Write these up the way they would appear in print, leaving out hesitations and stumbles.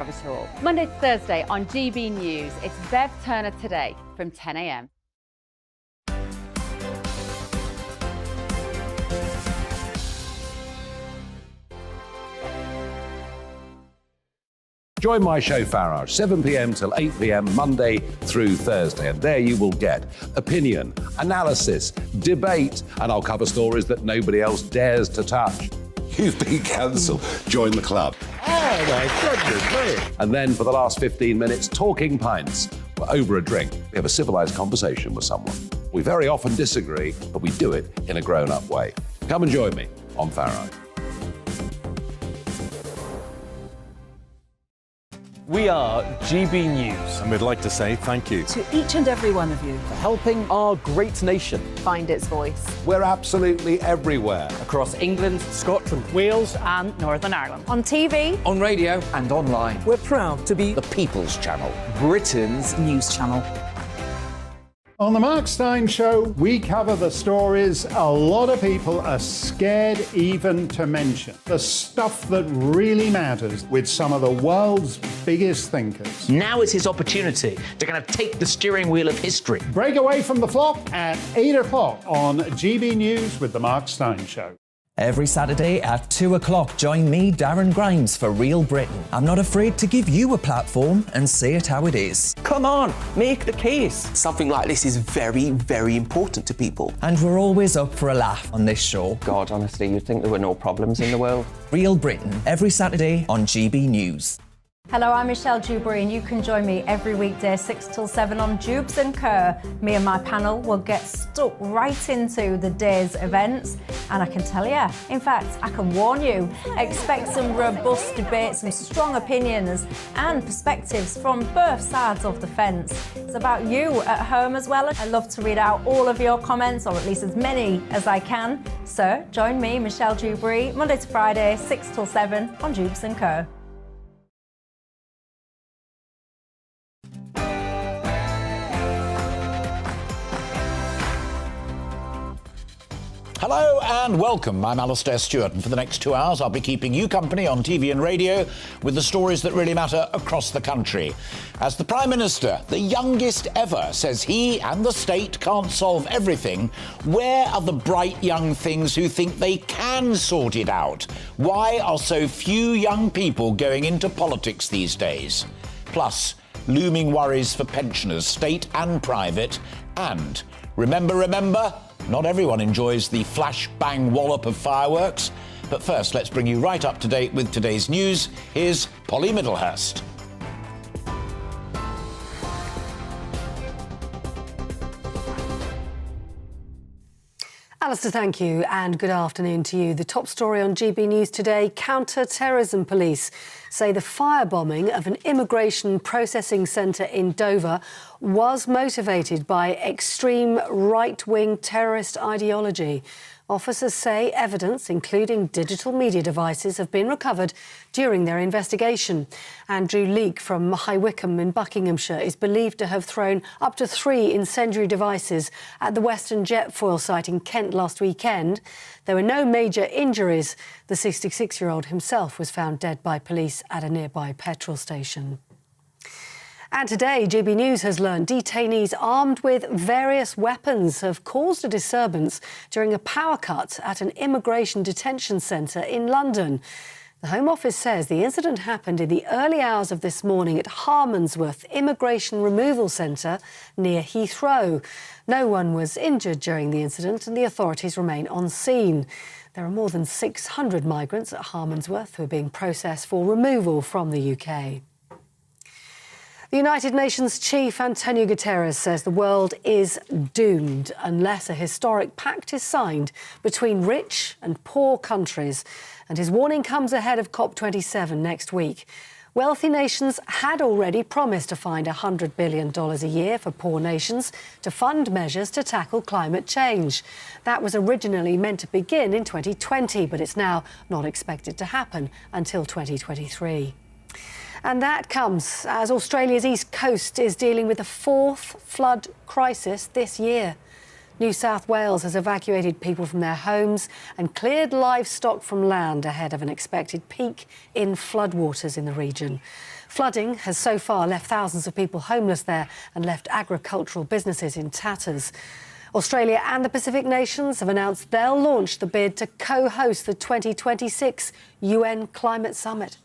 of it all. Monday to Thursday on GB News, it's Bev Turner Today from 10 a.m. Join my show Farage, 7 p.m. till 8 p.m. Monday through Thursday. And there you will get opinion, analysis, debate, and I'll cover stories that nobody else dares to touch. You've been cancelled. Join the club. Oh, my goodness me. And then for the last 15 minutes, talking pints. We're over a drink. We have a civilised conversation with someone. We very often disagree, but we do it in a grown-up way. Come and join me on Farage. We are GB News. And we'd like to say thank you to each and every one of you for helping our great nation find its voice. We're absolutely everywhere. Across England, Scotland, Wales and Northern Ireland. On TV, on radio and online. We're proud to be the People's Channel, Britain's news channel. On the Mark Steyn Show, we cover the stories a lot of people are scared even to mention. The stuff that really matters with some of the world's biggest thinkers. Now is his opportunity to kind of take the steering wheel of history. Break away from the flop at 8 o'clock on GB News with the Mark Steyn Show. Every Saturday at 2 o'clock, join me, Darren Grimes, for Real Britain. I'm not afraid to give you a platform and say it how it is. Come on, make the case. Something like this is very, very important to people. And we're always up for a laugh on this show. God, honestly, you'd think there were no problems in the world. Real Britain, every Saturday on GB News. Hello, I'm Michelle Dewberry and you can join me every weekday 6 till 7 on Jubes and Kerr. Me and my panel will get stuck right into the day's events and I can tell you, in fact, I can warn you, expect some robust debates, some strong opinions and perspectives from both sides of the fence. It's about you at home as well. I love to read out all of your comments, or at least as many as I can. So join me, Michelle Dewberry, Monday to Friday, 6 till 7 on Jubes and Kerr. Hello and welcome. I'm Alastair Stewart, and for the next 2 hours I'll be keeping you company on TV and radio with the stories that really matter across the country. As the Prime Minister, the youngest ever, says he and the state can't solve everything, where are the bright young things who think they can sort it out? Why are so few young people going into politics these days? Plus, looming worries for pensioners, state and private, and remember, not everyone enjoys the flash-bang wallop of fireworks. But first, let's bring you right up to date with today's news. Here's Polly Middlehurst. Alastair, thank you, and good afternoon to you. The top story on GB News today, counter-terrorism police say the firebombing of an immigration processing centre in Dover was motivated by extreme right-wing terrorist ideology. Officers say evidence, including digital media devices, have been recovered during their investigation. Andrew Leake from High Wycombe in Buckinghamshire is believed to have thrown up to 3 incendiary devices at the Western Jetfoil site in Kent last weekend. There were no major injuries. The 66-year-old himself was found dead by police at a nearby petrol station. And today, GB News has learned detainees armed with various weapons have caused a disturbance during a power cut at an immigration detention centre in London. The Home Office says the incident happened in the early hours of this morning at Harmondsworth Immigration Removal Centre near Heathrow. No one was injured during the incident and the authorities remain on scene. There are more than 600 migrants at Harmondsworth who are being processed for removal from the UK. The United Nations chief, Antonio Guterres, says the world is doomed unless a historic pact is signed between rich and poor countries. And his warning comes ahead of COP27 next week. Wealthy nations had already promised to find $100 billion a year for poor nations to fund measures to tackle climate change. That was originally meant to begin in 2020, but it's now not expected to happen until 2023. And that comes as Australia's east coast is dealing with the 4th flood crisis this year. New South Wales has evacuated people from their homes and cleared livestock from land ahead of an expected peak in floodwaters in the region. Flooding has so far left thousands of people homeless there and left agricultural businesses in tatters. Australia and the Pacific nations have announced they'll launch the bid to co-host the 2026 UN Climate Summit.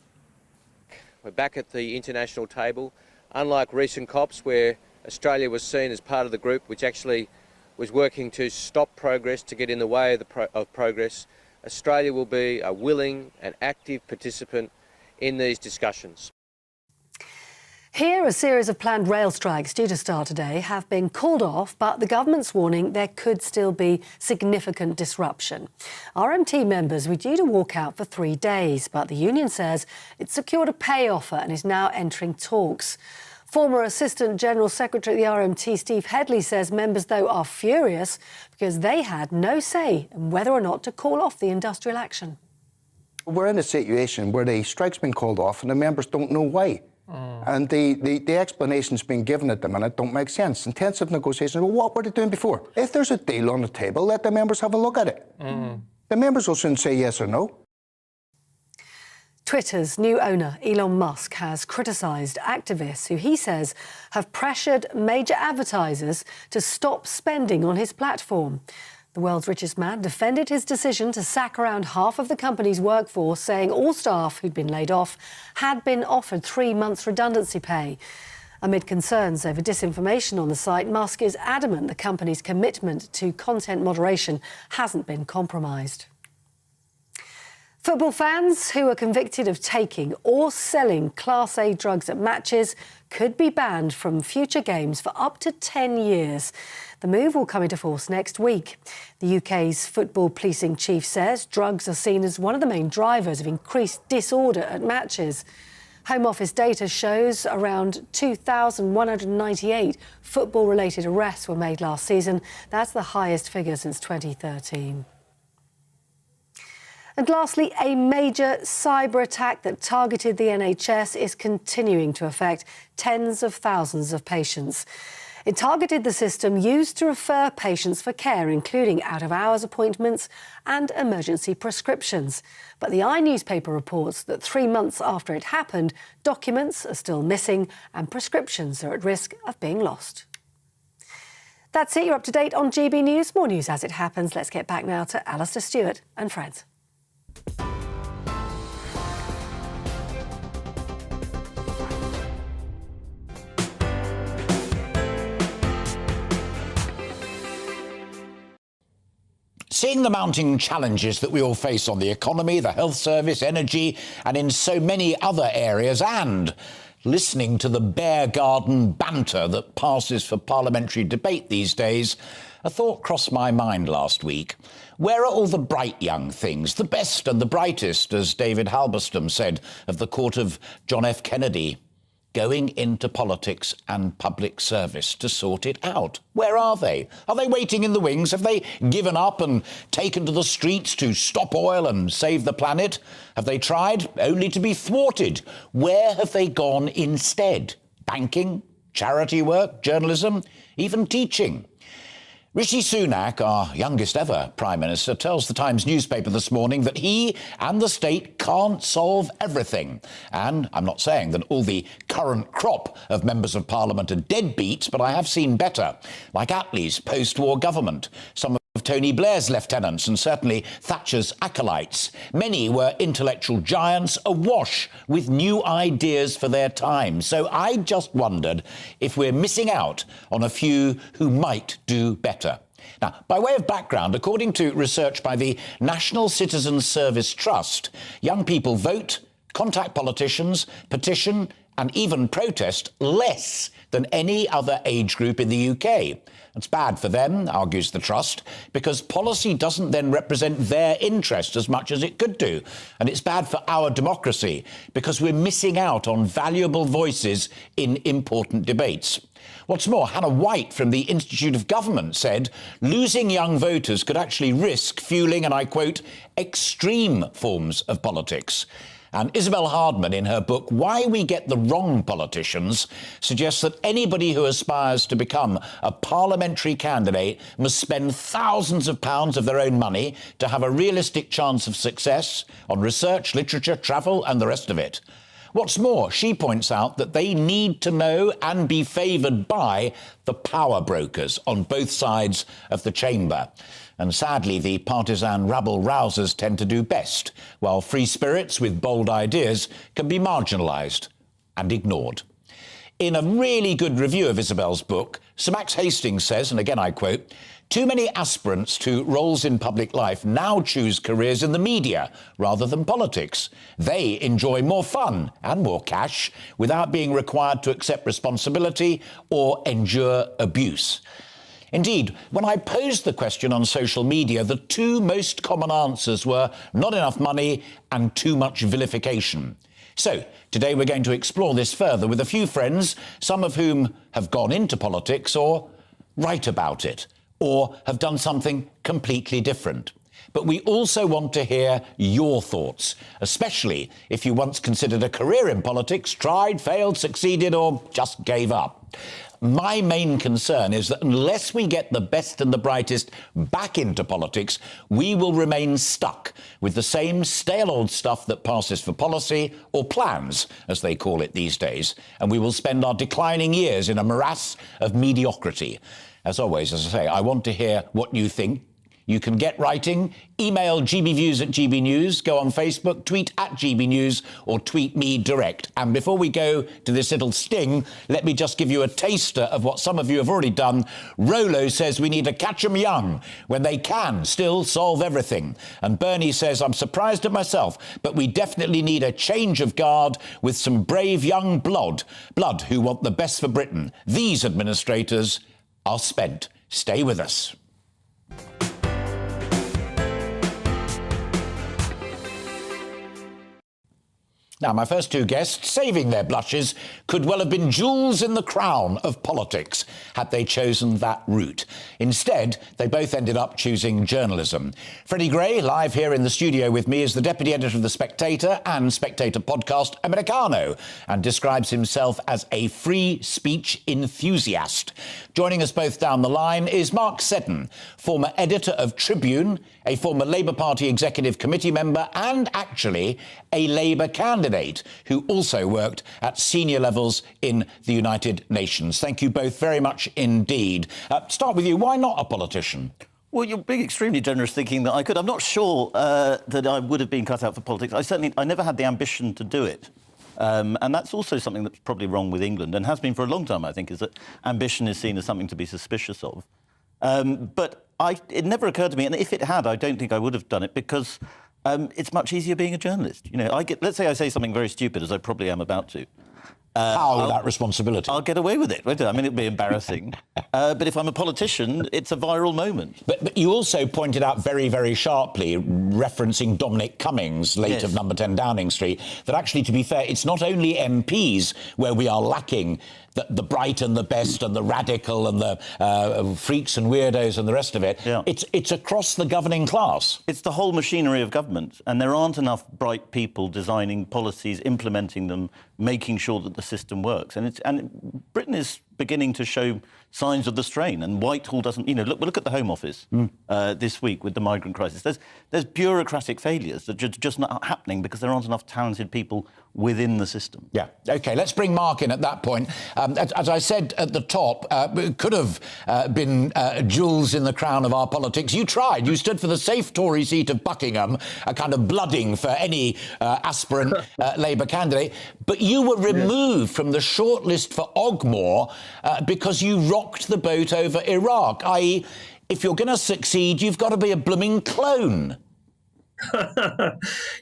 We're back at the international table. Unlike recent COPs where Australia was seen as part of the group which actually was working to stop progress, to get in the way of progress, Australia will be a willing and active participant in these discussions. Here, a series of planned rail strikes due to start today have been called off, but the government's warning there could still be significant disruption. RMT members were due to walk out for 3 days, but the union says it's secured a pay offer and is now entering talks. Former Assistant General Secretary of the RMT, Steve Headley, says members, though, are furious because they had no say in whether or not to call off the industrial action. We're in a situation where the strike's been called off and the members don't know why. And the explanations being given at the minute don't make sense. Intensive negotiations, well, what were they doing before? If there's a deal on the table, let the members have a look at it. The members will soon say yes or no. Twitter's new owner, Elon Musk, has criticised activists who he says have pressured major advertisers to stop spending on his platform. The world's richest man defended his decision to sack around half of the company's workforce, saying all staff who'd been laid off had been offered 3 months' redundancy pay. Amid concerns over disinformation on the site, Musk is adamant the company's commitment to content moderation hasn't been compromised. Football fans who are convicted of taking or selling Class A drugs at matches could be banned from future games for up to 10 years. The move will come into force next week. The UK's football policing chief says drugs are seen as one of the main drivers of increased disorder at matches. Home Office data shows around 2,198 football-related arrests were made last season. That's the highest figure since 2013. And lastly, a major cyber attack that targeted the NHS is continuing to affect tens of thousands of patients. It targeted the system used to refer patients for care, including out-of-hours appointments and emergency prescriptions. But the newspaper reports that 3 months after it happened, documents are still missing and prescriptions are at risk of being lost. That's it. You're up to date on GB News. More news as it happens. Let's get back now to Alastair Stewart and friends. Seeing the mounting challenges that we all face on the economy, the health service, energy, and in so many other areas, and listening to the bear garden banter that passes for parliamentary debate these days, a thought crossed my mind last week. Where are all the bright young things, the best and the brightest, as David Halberstam said of the court of John F. Kennedy? Going into politics and public service to sort it out. Where are they? Are they waiting in the wings? Have they given up and taken to the streets to stop oil and save the planet? Have they tried only to be thwarted? Where have they gone instead? Banking, charity work, journalism, even teaching? Rishi Sunak, our youngest ever Prime Minister, tells the Times newspaper this morning that he and the state can't solve everything. And I'm not saying that all the current crop of members of Parliament are deadbeats, but I have seen better, like Attlee's post-war government, some of Tony Blair's lieutenants and certainly Thatcher's acolytes. Many were intellectual giants awash with new ideas for their time. So I just wondered if we're missing out on a few who might do better. Now, by way of background, according to research by the National Citizen Service Trust, young people vote, contact politicians, petition and even protest less than any other age group in the UK. It's bad for them, argues the Trust, because policy doesn't then represent their interest as much as it could do. And it's bad for our democracy, because we're missing out on valuable voices in important debates. What's more, Hannah White from the Institute of Government said losing young voters could actually risk fueling, and I quote, extreme forms of politics. And Isabel Hardman, in her book Why We Get the Wrong Politicians, suggests that anybody who aspires to become a parliamentary candidate must spend thousands of pounds of their own money to have a realistic chance of success on research, literature, travel and the rest of it. What's more, she points out that they need to know and be favoured by the power brokers on both sides of the chamber. And sadly, the partisan rabble-rousers tend to do best, while free spirits with bold ideas can be marginalised and ignored. In a really good review of Isabel's book, Sir Max Hastings says, and again I quote, "Too many aspirants to roles in public life now choose careers in the media rather than politics. They enjoy more fun and more cash without being required to accept responsibility or endure abuse." Indeed, when I posed the question on social media, the two most common answers were not enough money and too much vilification. So, today we're going to explore this further with a few friends, some of whom have gone into politics or write about it, or have done something completely different. But we also want to hear your thoughts, especially if you once considered a career in politics, tried, failed, succeeded, or just gave up. My main concern is that unless we get the best and the brightest back into politics, we will remain stuck with the same stale old stuff that passes for policy, or plans, as they call it these days, and we will spend our declining years in a morass of mediocrity. As always, as I say, I want to hear what you think. You can get writing, email gbviews@gbnews, go on Facebook, tweet @gbnews, or tweet me direct. And before we go to this little sting, let me just give you a taster of what some of you have already done. Rolo says we need to catch 'em young when they can still solve everything. And Bernie says, I'm surprised at myself, but we definitely need a change of guard with some brave young blood who want the best for Britain. These administrators are spent. Stay with us. Now, my first two guests, saving their blushes, could well have been jewels in the crown of politics had they chosen that route. Instead, they both ended up choosing journalism. Freddie Gray, live here in the studio with me, is the deputy editor of The Spectator and Spectator podcast Americano, and describes himself as a free speech enthusiast. Joining us both down the line is Mark Seddon, former editor of Tribune, a former Labour Party executive committee member, and actually a Labour candidate who also worked at senior levels in the United Nations. Thank you both very much indeed. Start with you. Why not a politician? Well, you're being extremely generous thinking that I could. I'm not sure that I would have been cut out for politics. I never had the ambition to do it. And that's also something that's probably wrong with England, and has been for a long time, I think, is that ambition is seen as something to be suspicious of. But it never occurred to me, and if it had, I don't think I would have done it, because it's much easier being a journalist. You know, let's say I say something very stupid, as I probably am about to. How that responsibility? I'll get away with it, won't I? I mean, it'll be embarrassing. But if I'm a politician, it's a viral moment. But you also pointed out very, very sharply, referencing Dominic Cummings, late of Number 10 Downing Street, that actually, to be fair, it's not only MPs where we are lacking the bright and the best and the radical and the freaks and weirdos and the rest of it. Yeah. It's across the governing class. It's the whole machinery of government, and there aren't enough bright people designing policies, implementing them, making sure that the system works. And Britain is beginning to show signs of the strain, and Whitehall doesn't. You know, look at the Home Office this week with the migrant crisis. There's bureaucratic failures that are just not happening because there aren't enough talented people within the system. Yeah. OK, let's bring Mark in at that point. As I said at the top, it could have been jewels in the crown of our politics. You tried. You stood for the safe Tory seat of Buckingham, a kind of blooding for any aspirant Labour candidate. But you were removed from the shortlist for Ogmore because you rocked the boat over Iraq, i.e., if you're going to succeed, you've got to be a blooming clone.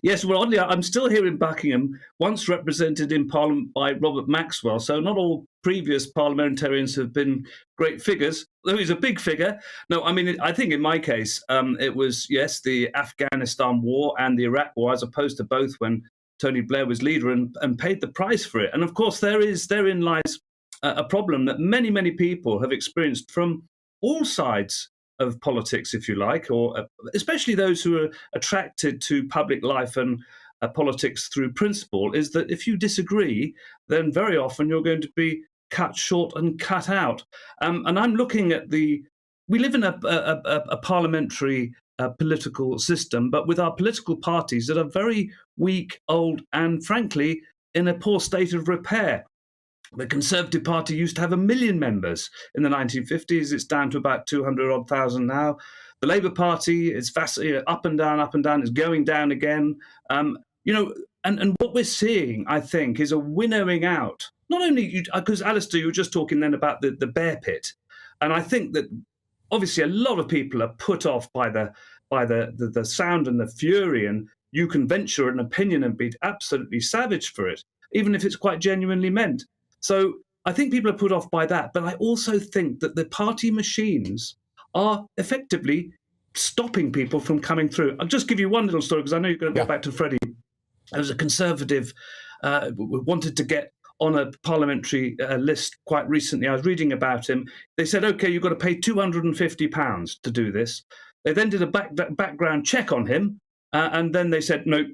Yes, well, oddly, I'm still here in Buckingham, once represented in Parliament by Robert Maxwell, so not all previous parliamentarians have been great figures, though he's a big figure. No, I mean, I think in my case, it was, yes, the Afghanistan war and the Iraq war, as opposed to both when Tony Blair was leader and paid the price for it. And of course, therein lies a problem that many, many people have experienced from all sides of politics, if you like, or especially those who are attracted to public life and politics through principle, is that if you disagree, then very often you're going to be cut short and cut out. And I'm looking at we live in a parliamentary political system, but with our political parties that are very weak, old, and frankly, in a poor state of repair. The Conservative Party used to have 1 million members in the 1950s. It's down to about 200,000 now. The Labour Party is up and down, it's going down again. And what we're seeing, I think, is a winnowing out. Not only, because Alastair, you were just talking then about the bear pit. And I think that obviously a lot of people are put off by the sound and the fury, and you can venture an opinion and be absolutely savage for it, even if it's quite genuinely meant. So I think people are put off by that. But I also think that the party machines are effectively stopping people from coming through. I'll just give you one little story, because I know you're going to go back to Freddie. There was a Conservative who wanted to get on a parliamentary list quite recently. I was reading about him. They said, OK, you've got to pay £250 to do this. They then did a background check on him. And then they said, no,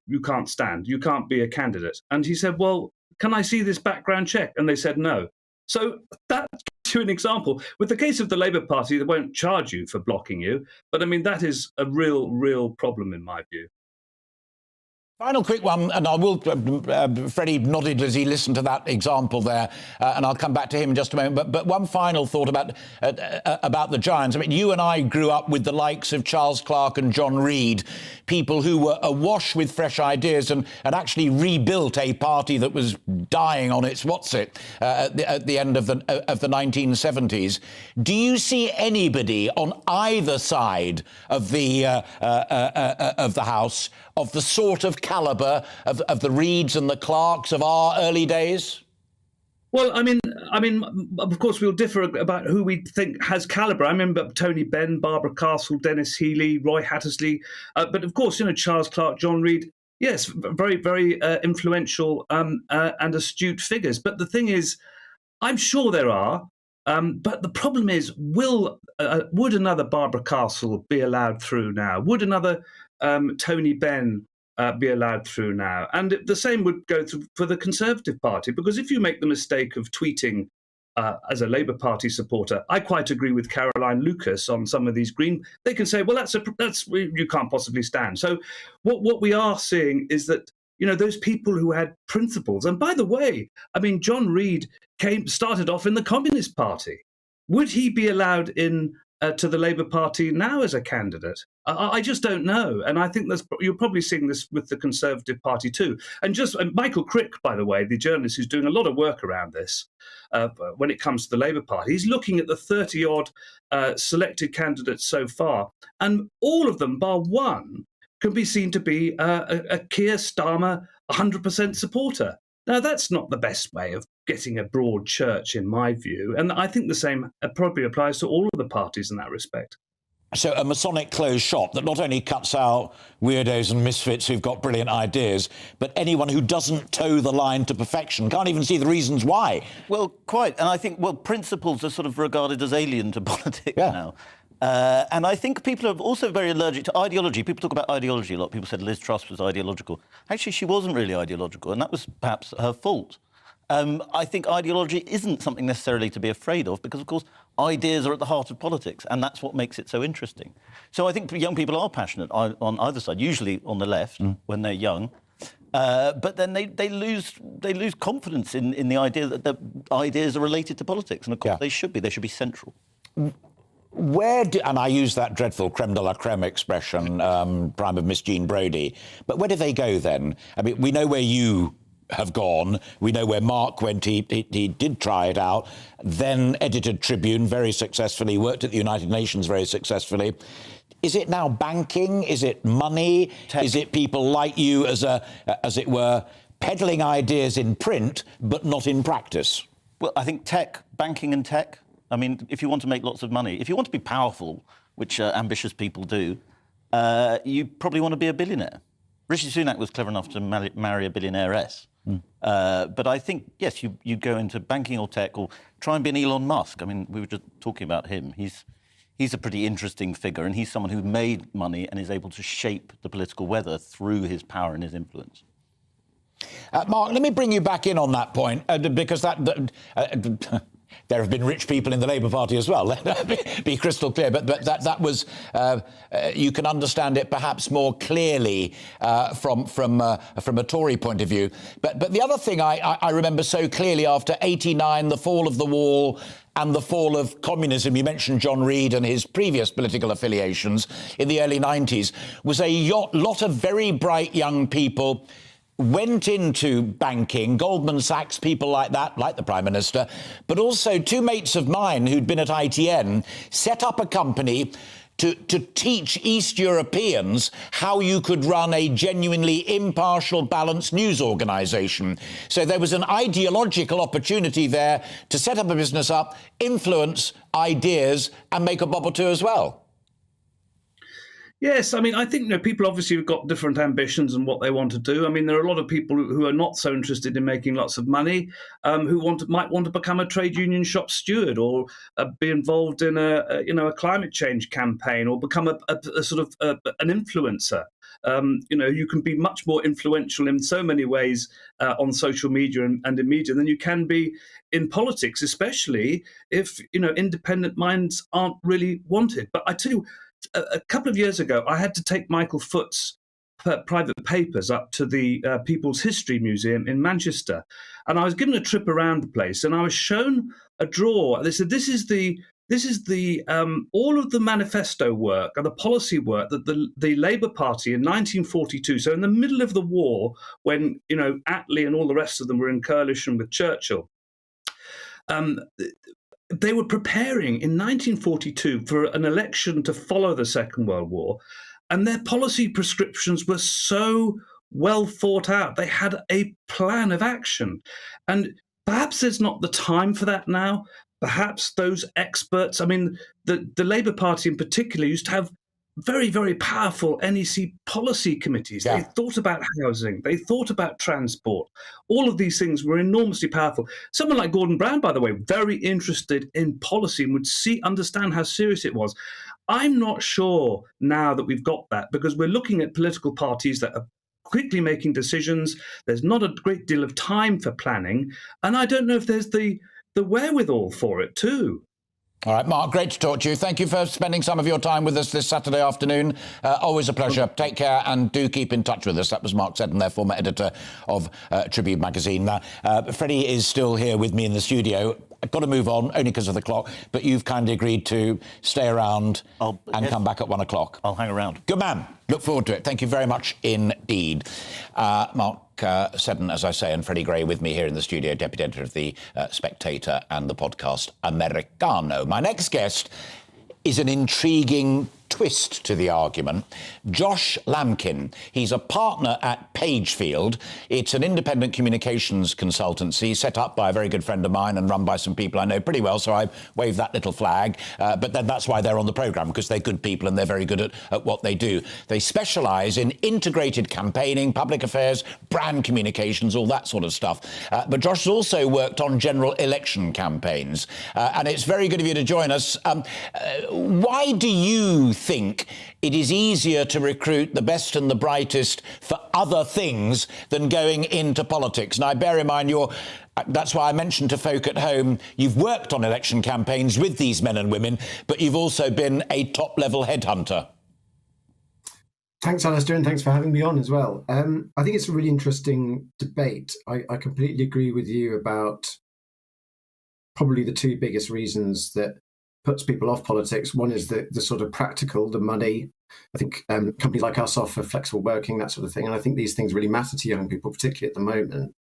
you can't stand. You can't be a candidate. And he said, well, can I see this background check? And they said no. So that gives you an example. With the case of the Labour Party, they won't charge you for blocking you. But I mean, that is a real problem in my view. Final quick one, and I will. Freddie nodded as he listened to that example there, and I'll come back to him in just a moment. But one final thought about the Giants. I mean, you and I grew up with the likes of Charles Clarke and John Reid, people who were awash with fresh ideas and actually rebuilt a party that was dying on its at the end of the 1970s. Do you see anybody on either side of the House of the sort of calibre of the Reids and the Clarks of our early days? Well, I mean, of course, we'll differ about who we think has calibre. I remember Tony Benn, Barbara Castle, Dennis Healey, Roy Hattersley. But of course, Charles Clarke, John Reid, yes, very, very influential and astute figures. But the thing is, I'm sure there are. But the problem is, would another Barbara Castle be allowed through now? Would another Tony Benn be allowed through now? And the same would go for the Conservative Party, because if you make the mistake of tweeting as a Labour Party supporter, I quite agree with Caroline Lucas on some of these Green. They can say, well, that's you can't possibly stand. So what we are seeing is that those people who had principles. And by the way, I mean, John Reid started off in the Communist Party. Would he be allowed in to the Labour Party now as a candidate? I just don't know. And I think you're probably seeing this with the Conservative Party too. And Michael Crick, by the way, the journalist who's doing a lot of work around this when it comes to the Labour Party, he's looking at the 30-odd selected candidates so far. And all of them, bar one, can be seen to be a Keir Starmer 100% supporter. Now, that's not the best way of getting a broad church, in my view. And I think the same probably applies to all of the parties in that respect. So a Masonic closed shop that not only cuts out weirdos and misfits who've got brilliant ideas, but anyone who doesn't toe the line to perfection, can't even see the reasons why. Well, quite. And I think, principles are sort of regarded as alien to politics now. And I think people are also very allergic to ideology. People talk about ideology a lot. People said Liz Truss was ideological. Actually, she wasn't really ideological, and that was perhaps her fault. I think ideology isn't something necessarily to be afraid of, because, of course, ideas are at the heart of politics, and that's what makes it so interesting. So I think young people are passionate on either side, usually on the left when they're young. But then they lose confidence in the idea that the ideas are related to politics, and of course they should be central. And I use that dreadful creme de la creme expression, prime of Miss Jean Brodie, but where do they go then? I mean, we know where you have gone. We know where Mark went. He did try it out, then edited Tribune very successfully, worked at the United Nations very successfully. Is it now banking? Is it money? Tech. Is it people like you, as it were, peddling ideas in print but not in practice? Well, I think banking and tech. I mean, if you want to make lots of money, if you want to be powerful, which ambitious people do, you probably want to be a billionaire. Rishi Sunak was clever enough to marry a billionairess. But I think, yes, you go into banking or tech, or try and be an Elon Musk. I mean, we were just talking about him. He's a pretty interesting figure, and he's someone who made money and is able to shape the political weather through his power and his influence. Mark, let me bring you back in on that point, because There have been rich people in the Labour Party as well. Let be crystal clear. But that was you can understand it perhaps more clearly from a Tory point of view. But the other thing I remember so clearly after '89, the fall of the wall and the fall of communism, you mentioned John Reid and his previous political affiliations in the early '90s, was a lot of very bright young people went into banking, Goldman Sachs, people like that, like the Prime Minister, but also two mates of mine who'd been at ITN set up a company to teach East Europeans how you could run a genuinely impartial, balanced news organisation. So there was an ideological opportunity there to set up a business up, influence ideas and make a bob or two as well. Yes, I mean, I think people obviously have got different ambitions and what they want to do. I mean, there are a lot of people who are not so interested in making lots of money, who might want to become a trade union shop steward or be involved in a climate change campaign or become a sort of an influencer. You can be much more influential in so many ways on social media and in media than you can be in politics, especially if independent minds aren't really wanted. But I tell you, a couple of years ago, I had to take Michael Foot's private papers up to the People's History Museum in Manchester, and I was given a trip around the place, and I was shown a drawer. They said, "This is the all of the manifesto work and the policy work that the Labour Party in 1942, so in the middle of the war, when Attlee and all the rest of them were in coalition with Churchill." They were preparing in 1942 for an election to follow the Second World War, and their policy prescriptions were so well thought out. They had a plan of action. And perhaps there's not the time for that now. Perhaps those experts, I mean, the Labour Party in particular used to have very, very powerful NEC policy committees. Yeah. They thought about housing. They thought about transport. All of these things were enormously powerful. Someone like Gordon Brown, by the way, very interested in policy and would understand how serious it was. I'm not sure now that we've got that, because we're looking at political parties that are quickly making decisions. There's not a great deal of time for planning. And I don't know if there's the wherewithal for it too. All right, Mark, great to talk to you. Thank you for spending some of your time with us this Saturday afternoon. Always a pleasure. Take care and do keep in touch with us. That was Mark Seddon, their former editor of Tribune magazine. Now, Freddie is still here with me in the studio. I've got to move on, only because of the clock, but you've kindly agreed to stay around and come back at 1 o'clock. I'll hang around. Good man. Look forward to it. Thank you very much indeed. Mark Seddon, as I say, and Freddie Gray with me here in the studio, deputy editor of The Spectator and the podcast Americano. My next guest is an intriguing twist to the argument. Josh Lamkin. He's a partner at Pagefield. It's an independent communications consultancy set up by a very good friend of mine and run by some people I know pretty well, so I wave that little flag. But then that's why they're on the programme, because they're good people and they're very good at what they do. They specialise in integrated campaigning, public affairs, brand communications, all that sort of stuff. But Josh has also worked on general election campaigns. And it's very good of you to join us. Why do you think it is easier to recruit the best and the brightest for other things than going into politics? And I bear in mind that's why I mentioned to folk at home, you've worked on election campaigns with these men and women, but you've also been a top-level headhunter. Thanks, Alastair, and thanks for having me on as well. I think it's a really interesting debate. I completely agree with you about probably the two biggest reasons that puts people off politics. One is the sort of practical, the money. I think companies like us offer flexible working, that sort of thing. And I think these things really matter to young people, particularly at the moment.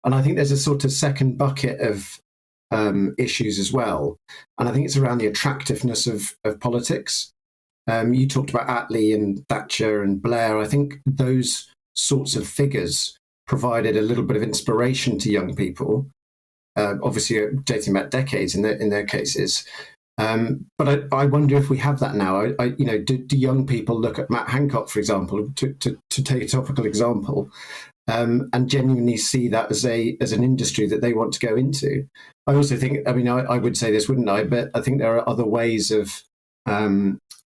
And I think there's a sort of second bucket of issues as well. And I think it's around the attractiveness of politics. You talked about Attlee and Thatcher and Blair. I think those sorts of figures provided a little bit of inspiration to young people, obviously dating back decades in their cases. But I wonder if we have that now. Do young people look at Matt Hancock, for example, to take a topical example, and genuinely see that as an industry that they want to go into? I also think, I would say this, wouldn't I? But I think there are other ways of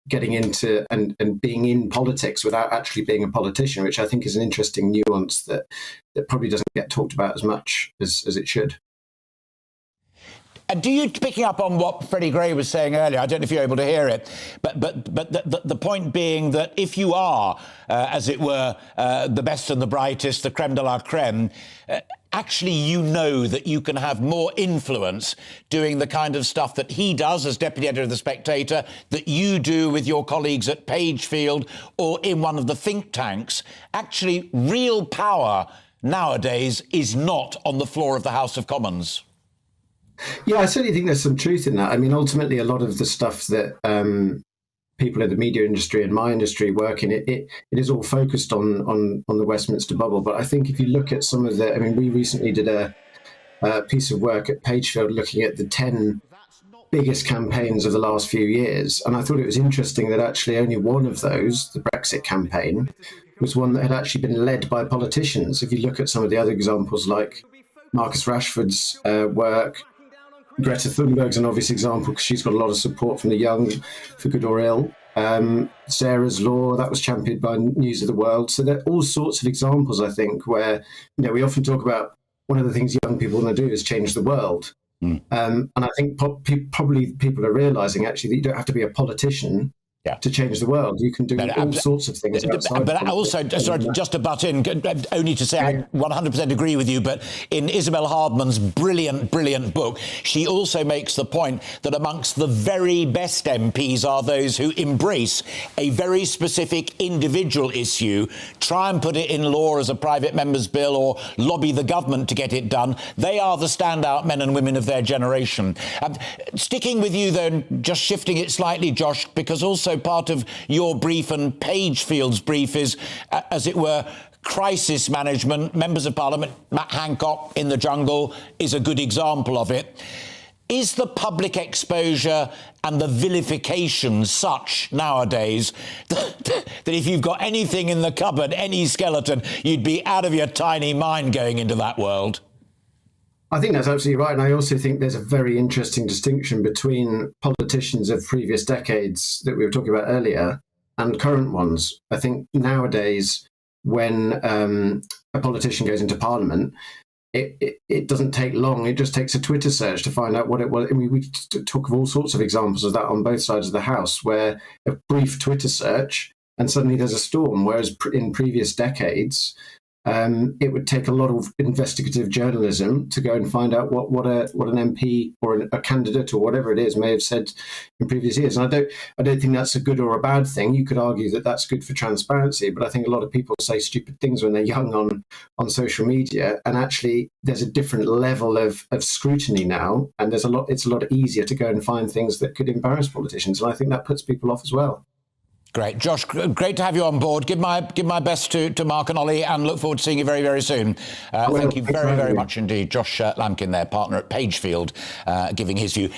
getting into and being in politics without actually being a politician, which I think is an interesting nuance that probably doesn't get talked about as much as it should. And do you, picking up on what Freddie Gray was saying earlier, I don't know if you're able to hear it, but the point being that if you are, as it were, the best and the brightest, the creme de la creme, actually you know that you can have more influence doing the kind of stuff that he does as deputy editor of The Spectator, that you do with your colleagues at Pagefield or in one of the think tanks. Actually, real power nowadays is not on the floor of the House of Commons. Yeah, I certainly think there's some truth in that. I mean, ultimately, a lot of the stuff that people in the media industry and my industry work in, it is all focused on the Westminster bubble. But I think if you look at some of the, I mean, we recently did a piece of work at Pagefield looking at the 10 biggest campaigns of the last few years. And I thought it was interesting that actually only one of those, the Brexit campaign, was one that had actually been led by politicians. If you look at some of the other examples like Marcus Rashford's work, Greta Thunberg's an obvious example because she's got a lot of support from the young, for good or ill. Sarah's Law, that was championed by News of the World. So there are all sorts of examples, I think, where we often talk about one of the things young people want to do is change the world. And I think probably people are realising actually that you don't have to be a politician to change the world. You can do all sorts of things outside. But also, sorry, just to butt in, only to say I 100% agree with you, but in Isabel Hardman's brilliant book, she also makes the point that amongst the very best MPs are those who embrace a very specific individual issue, try and put it in law as a private member's bill or lobby the government to get it done. They are the standout men and women of their generation. Sticking with you, though, just shifting it slightly, Josh, because also part of your brief and Pagefield's brief is, as it were, crisis management. Members of Parliament, Matt Hancock in the jungle is a good example of it. Is the public exposure and the vilification such nowadays that if you've got anything in the cupboard, any skeleton, you'd be out of your tiny mind going into that world? I think that's absolutely right. And I also think there's a very interesting distinction between politicians of previous decades that we were talking about earlier and current ones. I think nowadays, when a politician goes into Parliament, it doesn't take long. It just takes a Twitter search to find out what it was. I mean, we talk of all sorts of examples of that on both sides of the House, where a brief Twitter search and suddenly there's a storm, whereas in previous decades, it would take a lot of investigative journalism to go and find out what an MP or a candidate or whatever it is may have said in previous years. And I don't think that's a good or a bad thing. You could argue that that's good for transparency, but I think a lot of people say stupid things when they're young on social media, and actually there's a different level of scrutiny now, and it's a lot easier to go and find things that could embarrass politicians, and I think that puts people off as well. Great. Josh, great to have you on board. Give my best to Mark and Ollie, and look forward to seeing you very, very soon. Thank you very much indeed. Josh Lampkin, their partner at Pagefield, giving his view.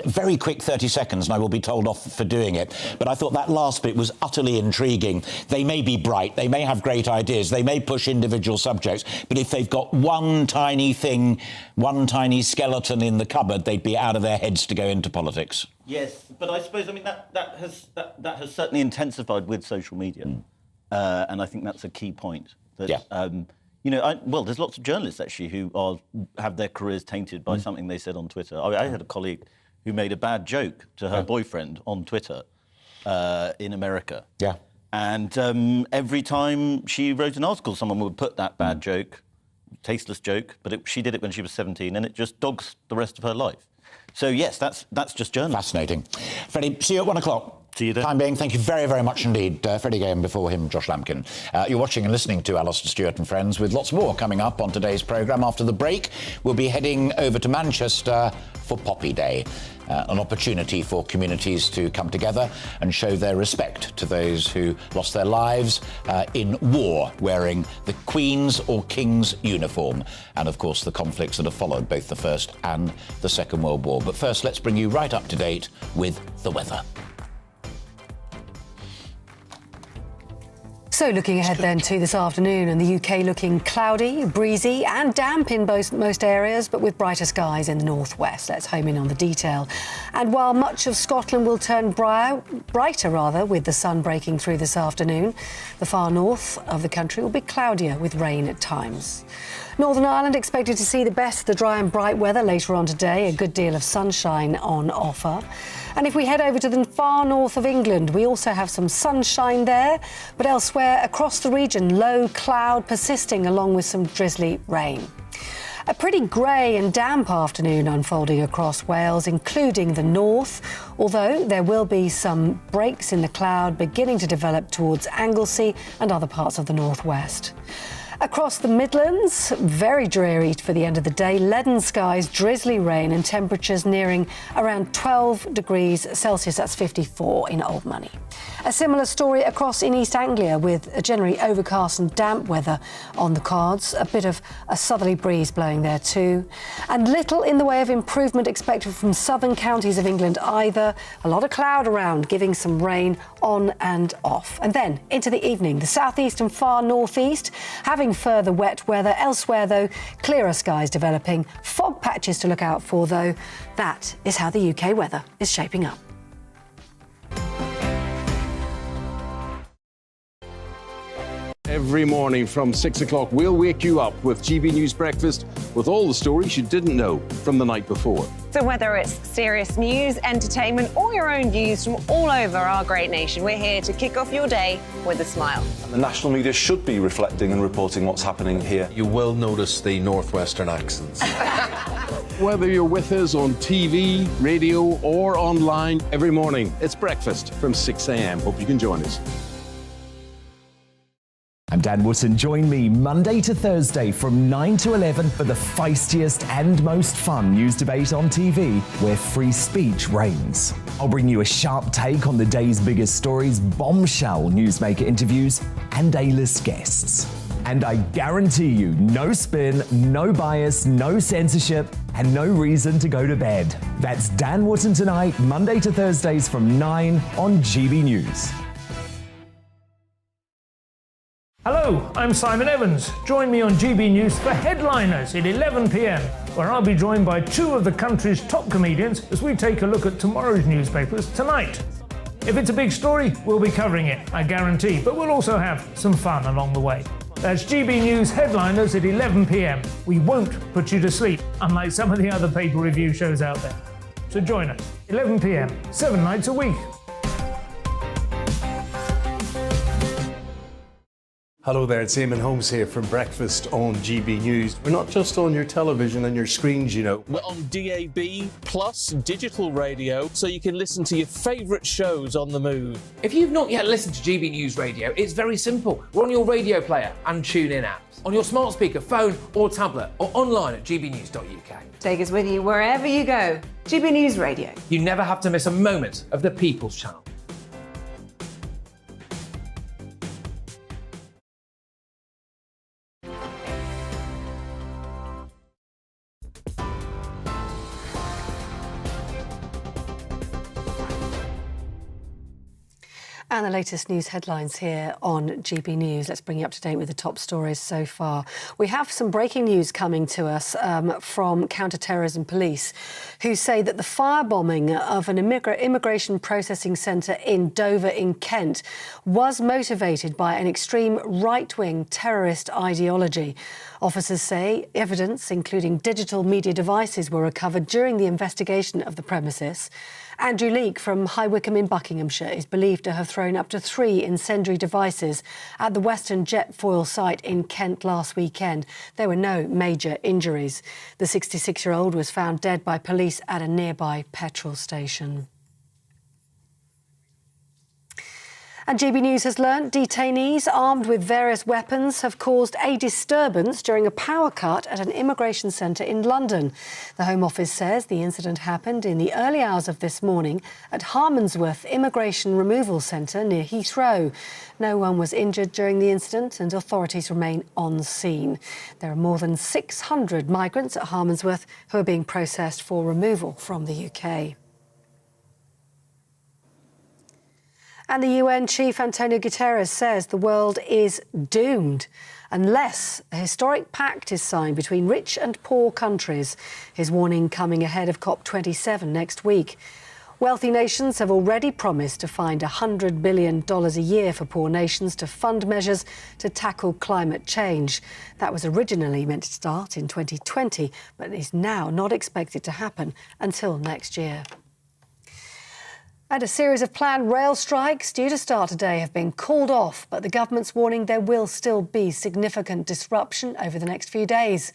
Very quick 30 seconds, and I will be told off for doing it. But I thought that last bit was utterly intriguing. They may be bright, they may have great ideas, they may push individual subjects, but if they've got one tiny thing, one tiny skeleton in the cupboard, they'd be out of their heads to go into politics. Yes, but I suppose, I mean, that has certainly intensified with social media. And I think that's a key point. That, there's lots of journalists, actually, who have their careers tainted by something they said on Twitter. I had a colleague who made a bad joke to her boyfriend on Twitter in America. Yeah. And every time she wrote an article, someone would put that bad joke, tasteless joke, but she did it when she was 17, and it just dogs the rest of her life. So, yes, that's just journalism. Fascinating. Freddie, see you at 1 o'clock. See you there. Time being, thank you very, very much indeed. Freddie Gay, and before him, Josh Lampkin. You're watching and listening to Alastair Stewart and Friends, with lots more coming up on today's programme. After the break, we'll be heading over to Manchester for Poppy Day. An opportunity for communities to come together and show their respect to those who lost their lives in war, wearing the Queen's or King's uniform, and of course the conflicts that have followed both the First and the Second World War. But first, let's bring you right up to date with the weather. So looking ahead then to this afternoon, and the UK looking cloudy, breezy and damp in most areas, but with brighter skies in the northwest. Let's home in on the detail. And while much of Scotland will turn brighter with the sun breaking through this afternoon, the far north of the country will be cloudier with rain at times. Northern Ireland expected to see the best of the dry and bright weather later on today, a good deal of sunshine on offer. And if we head over to the far north of England, we also have some sunshine there, but elsewhere across the region, low cloud persisting along with some drizzly rain. A pretty grey and damp afternoon unfolding across Wales, including the north, although there will be some breaks in the cloud beginning to develop towards Anglesey and other parts of the northwest. Across the Midlands, very dreary for the end of the day. Leaden skies, drizzly rain and temperatures nearing around 12 degrees Celsius. That's 54 in Old Money. A similar story across in East Anglia with a generally overcast and damp weather on the cards. A bit of a southerly breeze blowing there too. And little in the way of improvement expected from southern counties of England either. A lot of cloud around, giving some rain on and off. And then into the evening, the southeast and far northeast having further wet weather. Elsewhere, though, clearer skies developing. Fog patches to look out for, though. That is how the UK weather is shaping up. Every morning from 6 o'clock, we'll wake you up with GB News Breakfast with all the stories you didn't know from the night before. So whether it's serious news, entertainment, or your own views from all over our great nation, we're here to kick off your day with a smile. The national media should be reflecting and reporting what's happening here. You will notice the northwestern accents. Whether you're with us on TV, radio, or online, every morning it's breakfast from 6 a.m. Hope you can join us. I'm Dan Wootton. Join me Monday to Thursday from 9 to 11 for the feistiest and most fun news debate on TV, where free speech reigns. I'll bring you a sharp take on the day's biggest stories, bombshell newsmaker interviews, and A-list guests. And I guarantee you, no spin, no bias, no censorship, and no reason to go to bed. That's Dan Wootton tonight, Monday to Thursdays from 9 on GB News. Hello, I'm Simon Evans. Join me on GB News for Headliners at 11 p.m, where I'll be joined by two of the country's top comedians as we take a look at tomorrow's newspapers tonight. If it's a big story, we'll be covering it, I guarantee, but we'll also have some fun along the way. That's GB News Headliners at 11 p.m. We won't put you to sleep, unlike some of the other paper review shows out there. So join us, 11 p.m, 7 nights a week. Hello there, it's Eamon Holmes here from Breakfast on GB News. We're not just on your television and your screens, you know. We're on DAB plus digital radio, so you can listen to your favourite shows on the move. If you've not yet listened to GB News Radio, it's very simple. We're on your radio player and TuneIn apps, on your smart speaker, phone or tablet, or online at gbnews.uk. Take us with you wherever you go. GB News Radio. You never have to miss a moment of the People's Channel. And the latest news headlines here on GB News. Let's bring you up to date with the top stories so far. We have some breaking news coming to us from counter-terrorism police, who say that the firebombing of an immigration processing centre in Dover in Kent was motivated by an extreme right-wing terrorist ideology. Officers say evidence, including digital media devices, were recovered during the investigation of the premises. Andrew Leake from High Wycombe in Buckinghamshire is believed to have thrown up to 3 incendiary devices at the Western Jetfoil site in Kent last weekend. There were no major injuries. The 66-year-old was found dead by police at a nearby petrol station. And GB News has learnt detainees armed with various weapons have caused a disturbance during a power cut at an immigration centre in London. The Home Office says the incident happened in the early hours of this morning at Harmondsworth Immigration Removal Centre near Heathrow. No one was injured during the incident and authorities remain on scene. There are more than 600 migrants at Harmondsworth who are being processed for removal from the UK. And the UN chief Antonio Guterres says the world is doomed unless a historic pact is signed between rich and poor countries. His warning coming ahead of COP27 next week. Wealthy nations have already promised to find $100 billion a year for poor nations to fund measures to tackle climate change. That was originally meant to start in 2020, but is now not expected to happen until next year. And a series of planned rail strikes due to start today have been called off, but the government's warning there will still be significant disruption over the next few days.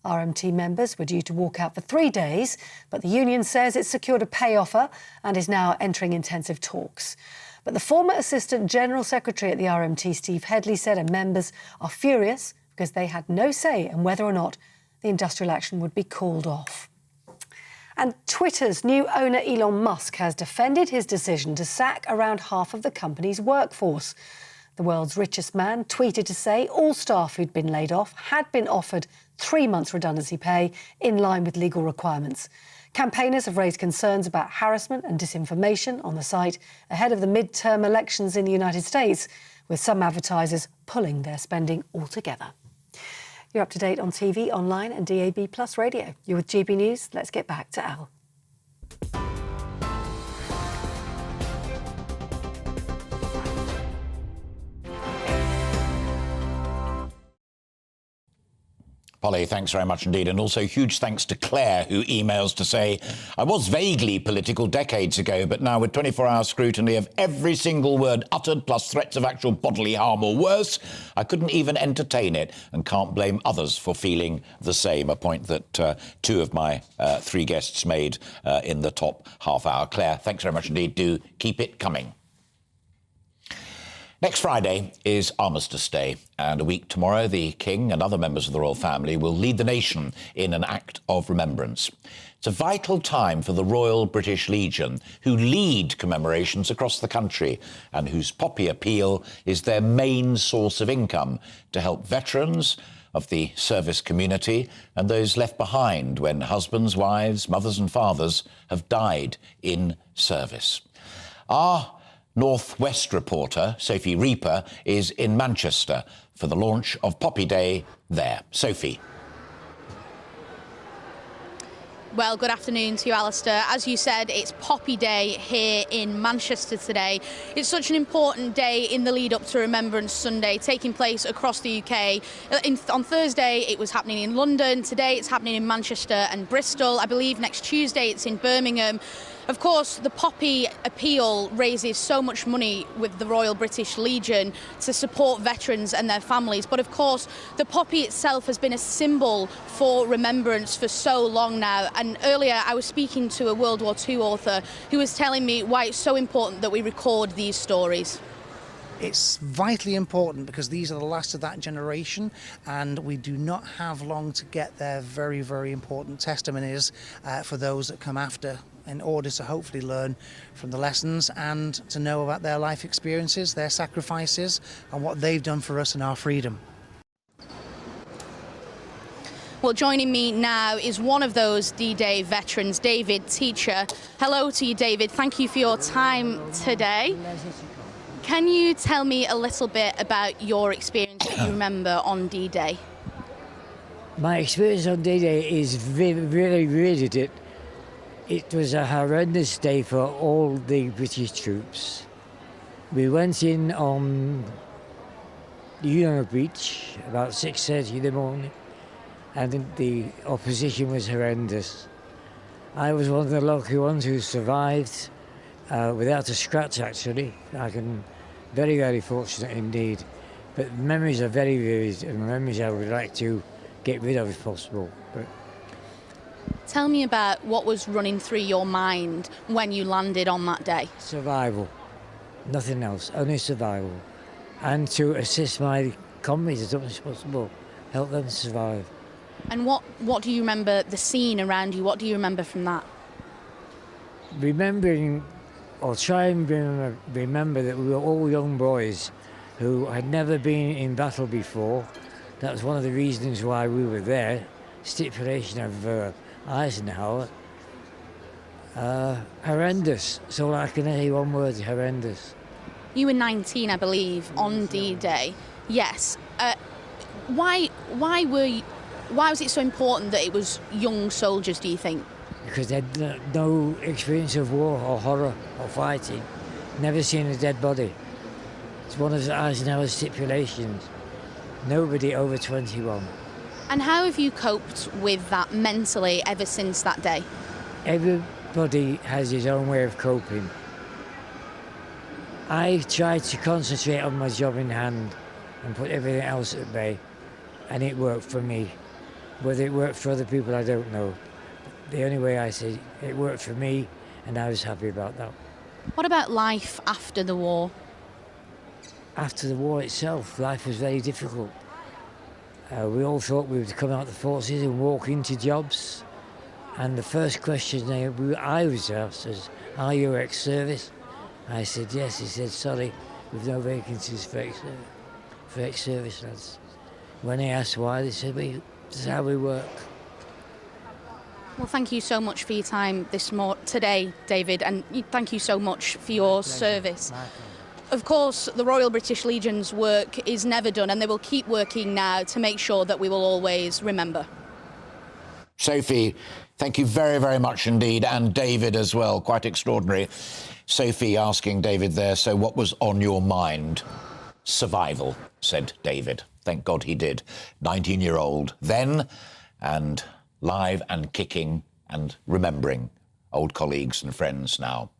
RMT members were due to walk out for 3 days, but the union says it's secured a pay offer and is now entering intensive talks. But the former Assistant General Secretary at the RMT, Steve Headley, said members are furious because they had no say in whether or not the industrial action would be called off. And Twitter's new owner, Elon Musk, has defended his decision to sack around half of the company's workforce. The world's richest man tweeted to say all staff who'd been laid off had been offered 3 months redundancy pay in line with legal requirements. Campaigners have raised concerns about harassment and disinformation on the site ahead of the mid-term elections in the United States, with some advertisers pulling their spending altogether. You're up to date on TV, online and DAB+ radio. You're with GB News. Let's get back to Al. Polly, thanks very much indeed. And also huge thanks to Claire, who emails to say, I was vaguely political decades ago, but now with 24-hour scrutiny of every single word uttered, plus threats of actual bodily harm or worse, I couldn't even entertain it and can't blame others for feeling the same, a point that 2 of my 3 guests made in the top half hour. Claire, thanks very much indeed. Do keep it coming. Next Friday is Armistice Day, and a week tomorrow, the King and other members of the royal family will lead the nation in an act of remembrance. It's a vital time for the Royal British Legion, who lead commemorations across the country and whose poppy appeal is their main source of income to help veterans of the service community and those left behind when husbands, wives, mothers and fathers have died in service. Our North West reporter, Sophie Reaper, is in Manchester for the launch of Poppy Day there. Sophie. Well, good afternoon to you, Alastair. As you said, it's Poppy Day here in Manchester today. It's such an important day in the lead up to Remembrance Sunday, taking place across the UK. On Thursday, it was happening in London. Today, it's happening in Manchester and Bristol. I believe next Tuesday, it's in Birmingham. Of course, the poppy appeal raises so much money with the Royal British Legion to support veterans and their families. But of course, the poppy itself has been a symbol for remembrance for so long now. And earlier, I was speaking to a World War II author who was telling me why it's so important that we record these stories. It's vitally important because these are the last of that generation, and we do not have long to get their very, very important testimonies for those that come after, in order to hopefully learn from the lessons and to know about their life experiences, their sacrifices, and what they've done for us and our freedom. Well, joining me now is one of those D-Day veterans, David Teacher. Hello to you, David. Thank you for your time today. Can you tell me a little bit about your experience that you remember on D-Day? My experience on D-Day is really good. It was a horrendous day for all the British troops. We went in on Union Beach about 6:30 in the morning, and the opposition was horrendous. I was one of the lucky ones who survived without a scratch, actually. Very, very fortunate indeed. But memories are very vivid, and memories I would like to get rid of if possible. But tell me about what was running through your mind when you landed on that day. Survival. Nothing else, only survival. And to assist my comrades as much as possible, help them survive. And what do you remember, the scene around you, what do you remember from that? Remembering, or try and remember that we were all young boys who had never been in battle before. That was one of the reasons why we were there. Stipulation of Eisenhower. Horrendous. So all I can say, one word, horrendous. You were 19, I believe, on D-Day. Yes. Why was it so important that it was young soldiers, do you think? because they'd no experience of war or horror or fighting, never seen a dead body. It's one of Eisenhower's stipulations. Nobody over 21. And how have you coped with that mentally ever since that day? Everybody has his own way of coping. I try to concentrate on my job in hand and put everything else at bay, and it worked for me. Whether it worked for other people, I don't know. The only way I see it worked for me, and I was happy about that. What about life after the war? After the war itself, life was very difficult. We all thought we would come out of the forces and walk into jobs. And the first question I was asked was, are you ex-service? I said, yes. He said, sorry, we've no vacancies for ex-service lads. When they asked why, they said, this is how we work. Well, thank you so much for your time today, David, and thank you so much for your service. Of course, the Royal British Legion's work is never done, and they will keep working now to make sure that we will always remember. Sophie, thank you very, very much indeed, and David as well. Quite extraordinary. Sophie asking David there, so what was on your mind? Survival, said David. Thank God he did. 19-year-old then, and live and kicking and remembering old colleagues and friends now.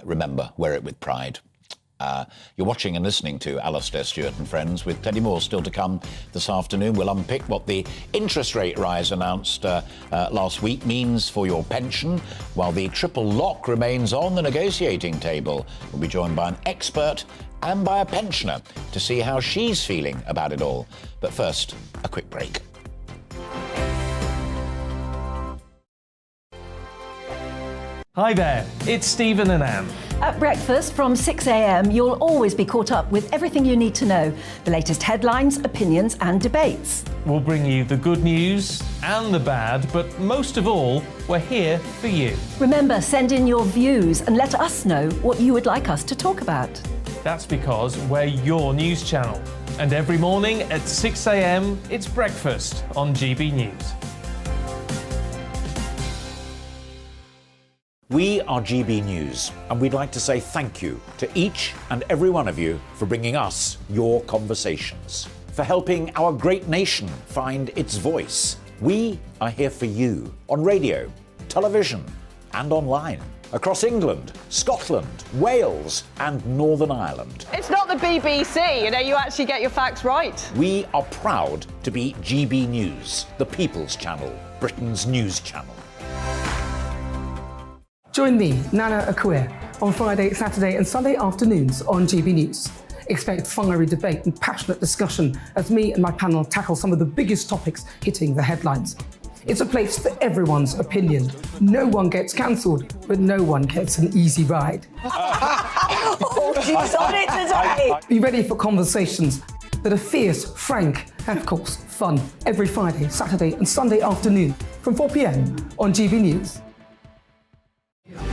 Remember, wear it with pride. You're watching and listening to Alastair Stewart and Friends, with plenty more still to come this afternoon. We'll unpick what the interest rate rise announced last week means for your pension, while the triple lock remains on the negotiating table. We'll be joined by an expert and by a pensioner to see how she's feeling about it all. But first, a quick break. Hi there, it's Stephen and Anne. At breakfast from 6 a.m, you'll always be caught up with everything you need to know, the latest headlines, opinions and debates. We'll bring you the good news and the bad, but most of all, we're here for you. Remember, send in your views and let us know what you would like us to talk about. That's because we're your news channel. And every morning at 6 a.m, it's breakfast on GB News. We are GB News, and we'd like to say thank you to each and every one of you for bringing us your conversations, for helping our great nation find its voice. We are here for you on radio, television, and online, across England, Scotland, Wales, and Northern Ireland. It's not the BBC, you actually get your facts right. We are proud to be GB News, the People's Channel, Britain's news channel. Join me, Nana Akua, on Friday, Saturday and Sunday afternoons on GB News. Expect fiery debate and passionate discussion as me and my panel tackle some of the biggest topics hitting the headlines. It's a place for everyone's opinion. No one gets cancelled, but no one gets an easy ride. Oh, she's on it today! Be ready for conversations that are fierce, frank, and of course, fun every Friday, Saturday and Sunday afternoon from 4 p.m. on GB News.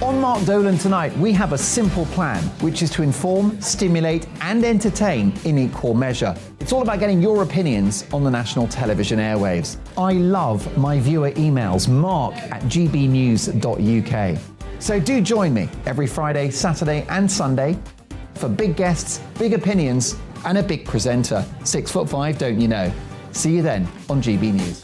On Mark Dolan tonight, we have a simple plan, which is to inform, stimulate and entertain in equal measure. It's all about getting your opinions on the national television airwaves. I love my viewer emails, mark@gbnews.uk. So do join me every Friday, Saturday and Sunday for big guests, big opinions and a big presenter. 6'5", don't you know? See you then on GB News.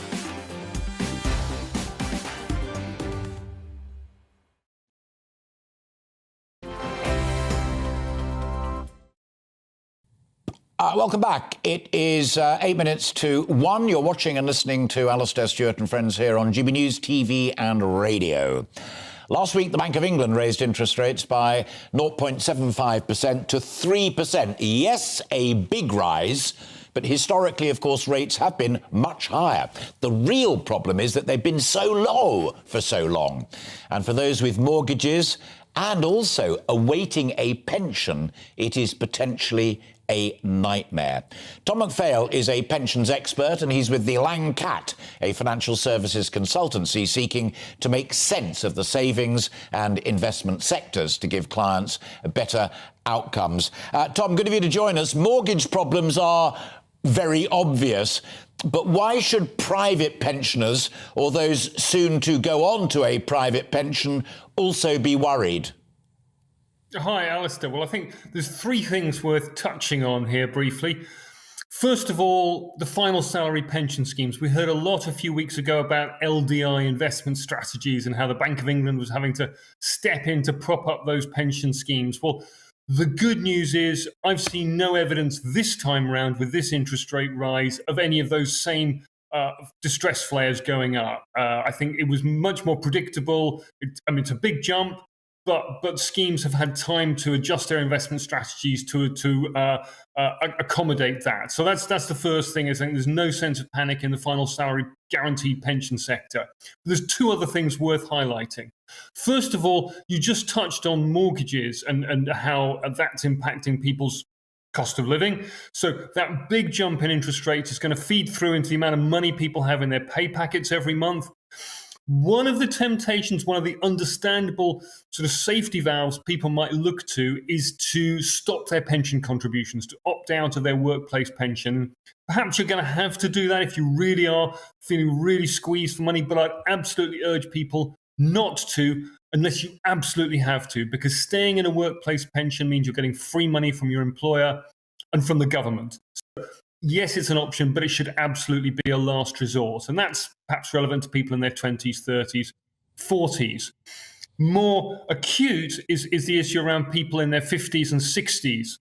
Welcome back. It is 8 minutes to 1. You're watching and listening to Alastair Stewart and Friends here on GB News TV and radio. Last week, the Bank of England raised interest rates by 0.75% to 3%. Yes, a big rise, but historically, of course, rates have been much higher. The real problem is that they've been so low for so long. And for those with mortgages and also awaiting a pension, it is potentially a nightmare. Tom McPhail is a pensions expert and he's with the Lang Cat, a financial services consultancy seeking to make sense of the savings and investment sectors to give clients better outcomes. Tom, good of you to join us. Mortgage problems are very obvious. But why should private pensioners, or those soon to go on to a private pension, also be worried? Hi, Alastair. Well, I think there's three things worth touching on here briefly. First of all, the final salary pension schemes. We heard a lot a few weeks ago about LDI investment strategies and how the Bank of England was having to step in to prop up those pension schemes. Well, the good news is I've seen no evidence this time around with this interest rate rise of any of those same distress flares going up. I think it was much more predictable. It's a big jump. But schemes have had time to adjust their investment strategies to accommodate that. So that's the first thing. Is there's no sense of panic in the final salary guaranteed pension sector. There's two other things worth highlighting. First of all, you just touched on mortgages and how that's impacting people's cost of living. So that big jump in interest rates is going to feed through into the amount of money people have in their pay packets every month. One of the temptations, one of the understandable sort of safety valves people might look to is to stop their pension contributions, to opt out of their workplace pension. Perhaps you're going to have to do that if you really are feeling really squeezed for money, but I'd absolutely urge people not to unless you absolutely have to, because staying in a workplace pension means you're getting free money from your employer and from the government. So, yes, it's an option, but it should absolutely be a last resort. And that's perhaps relevant to people in their 20s, 30s, 40s. More acute is the issue around people in their 50s and 60s.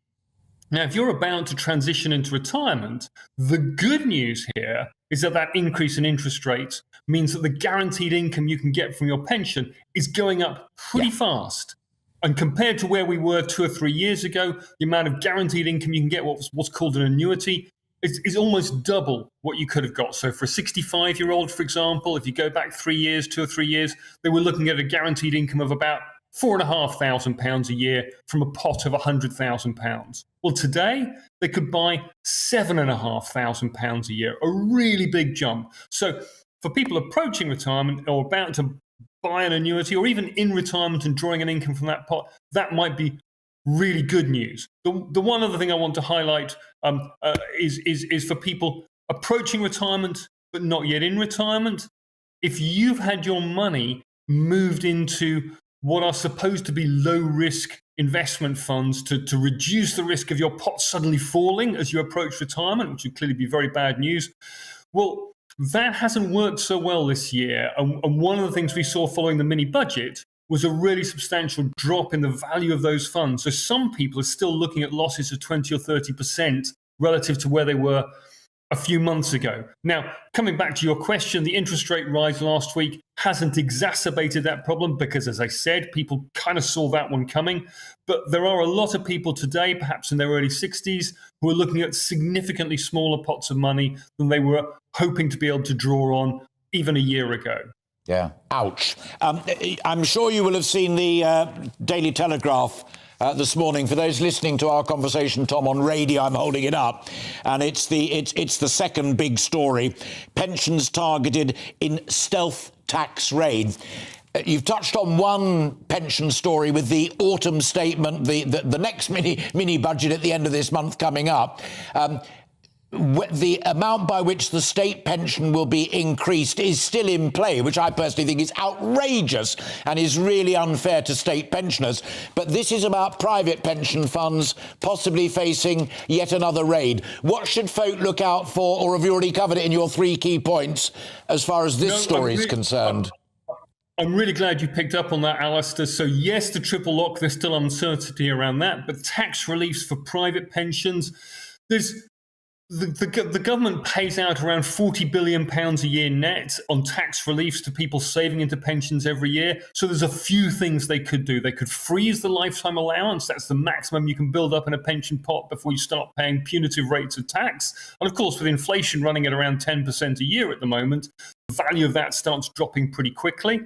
Now, if you're about to transition into retirement, the good news here is that increase in interest rates means that the guaranteed income you can get from your pension is going up pretty fast. And compared to where we were 2 or 3 years ago, the amount of guaranteed income you can get, what's called an annuity, is almost double what you could have got. So for a 65-year-old, for example, if you go back 3 years, 2 or 3 years, they were looking at a guaranteed income of about £4,500 a year from a pot of £100,000. Well, today they could buy £7,500 a year, a really big jump. So for people approaching retirement or about to buy an annuity or even in retirement and drawing an income from that pot, that might be really good news. The one other thing I want to highlight is for people approaching retirement but not yet in retirement. If you've had your money moved into what are supposed to be low-risk investment funds to reduce the risk of your pot suddenly falling as you approach retirement, which would clearly be very bad news, well, that hasn't worked so well this year. And one of the things we saw following the mini-budget was a really substantial drop in the value of those funds. So some people are still looking at losses of 20 or 30% relative to where they were a few months ago. Now, coming back to your question, the interest rate rise last week hasn't exacerbated that problem because, as I said, people kind of saw that one coming. But there are a lot of people today, perhaps in their early 60s, who are looking at significantly smaller pots of money than they were hoping to be able to draw on even a year ago. Yeah, ouch. I'm sure you will have seen the Daily Telegraph this morning. For those listening to our conversation, Tom, on radio, I'm holding it up, and it's the second big story: pensions targeted in stealth tax raids. You've touched on one pension story with the autumn statement, the next mini budget at the end of this month coming up. The amount by which the state pension will be increased is still in play, which I personally think is outrageous and is really unfair to state pensioners. But this is about private pension funds possibly facing yet another raid. What should folk look out for, or have you already covered it in your 3 key points as far as this story is concerned? I'm really glad you picked up on that, Alastair. So yes, the triple lock, there's still uncertainty around that, but tax reliefs for private pensions, the government pays out around £40 billion a year net on tax reliefs to people saving into pensions every year. So there's a few things they could do. They could freeze the lifetime allowance. That's the maximum you can build up in a pension pot before you start paying punitive rates of tax. And of course, with inflation running at around 10% a year at the moment, the value of that starts dropping pretty quickly.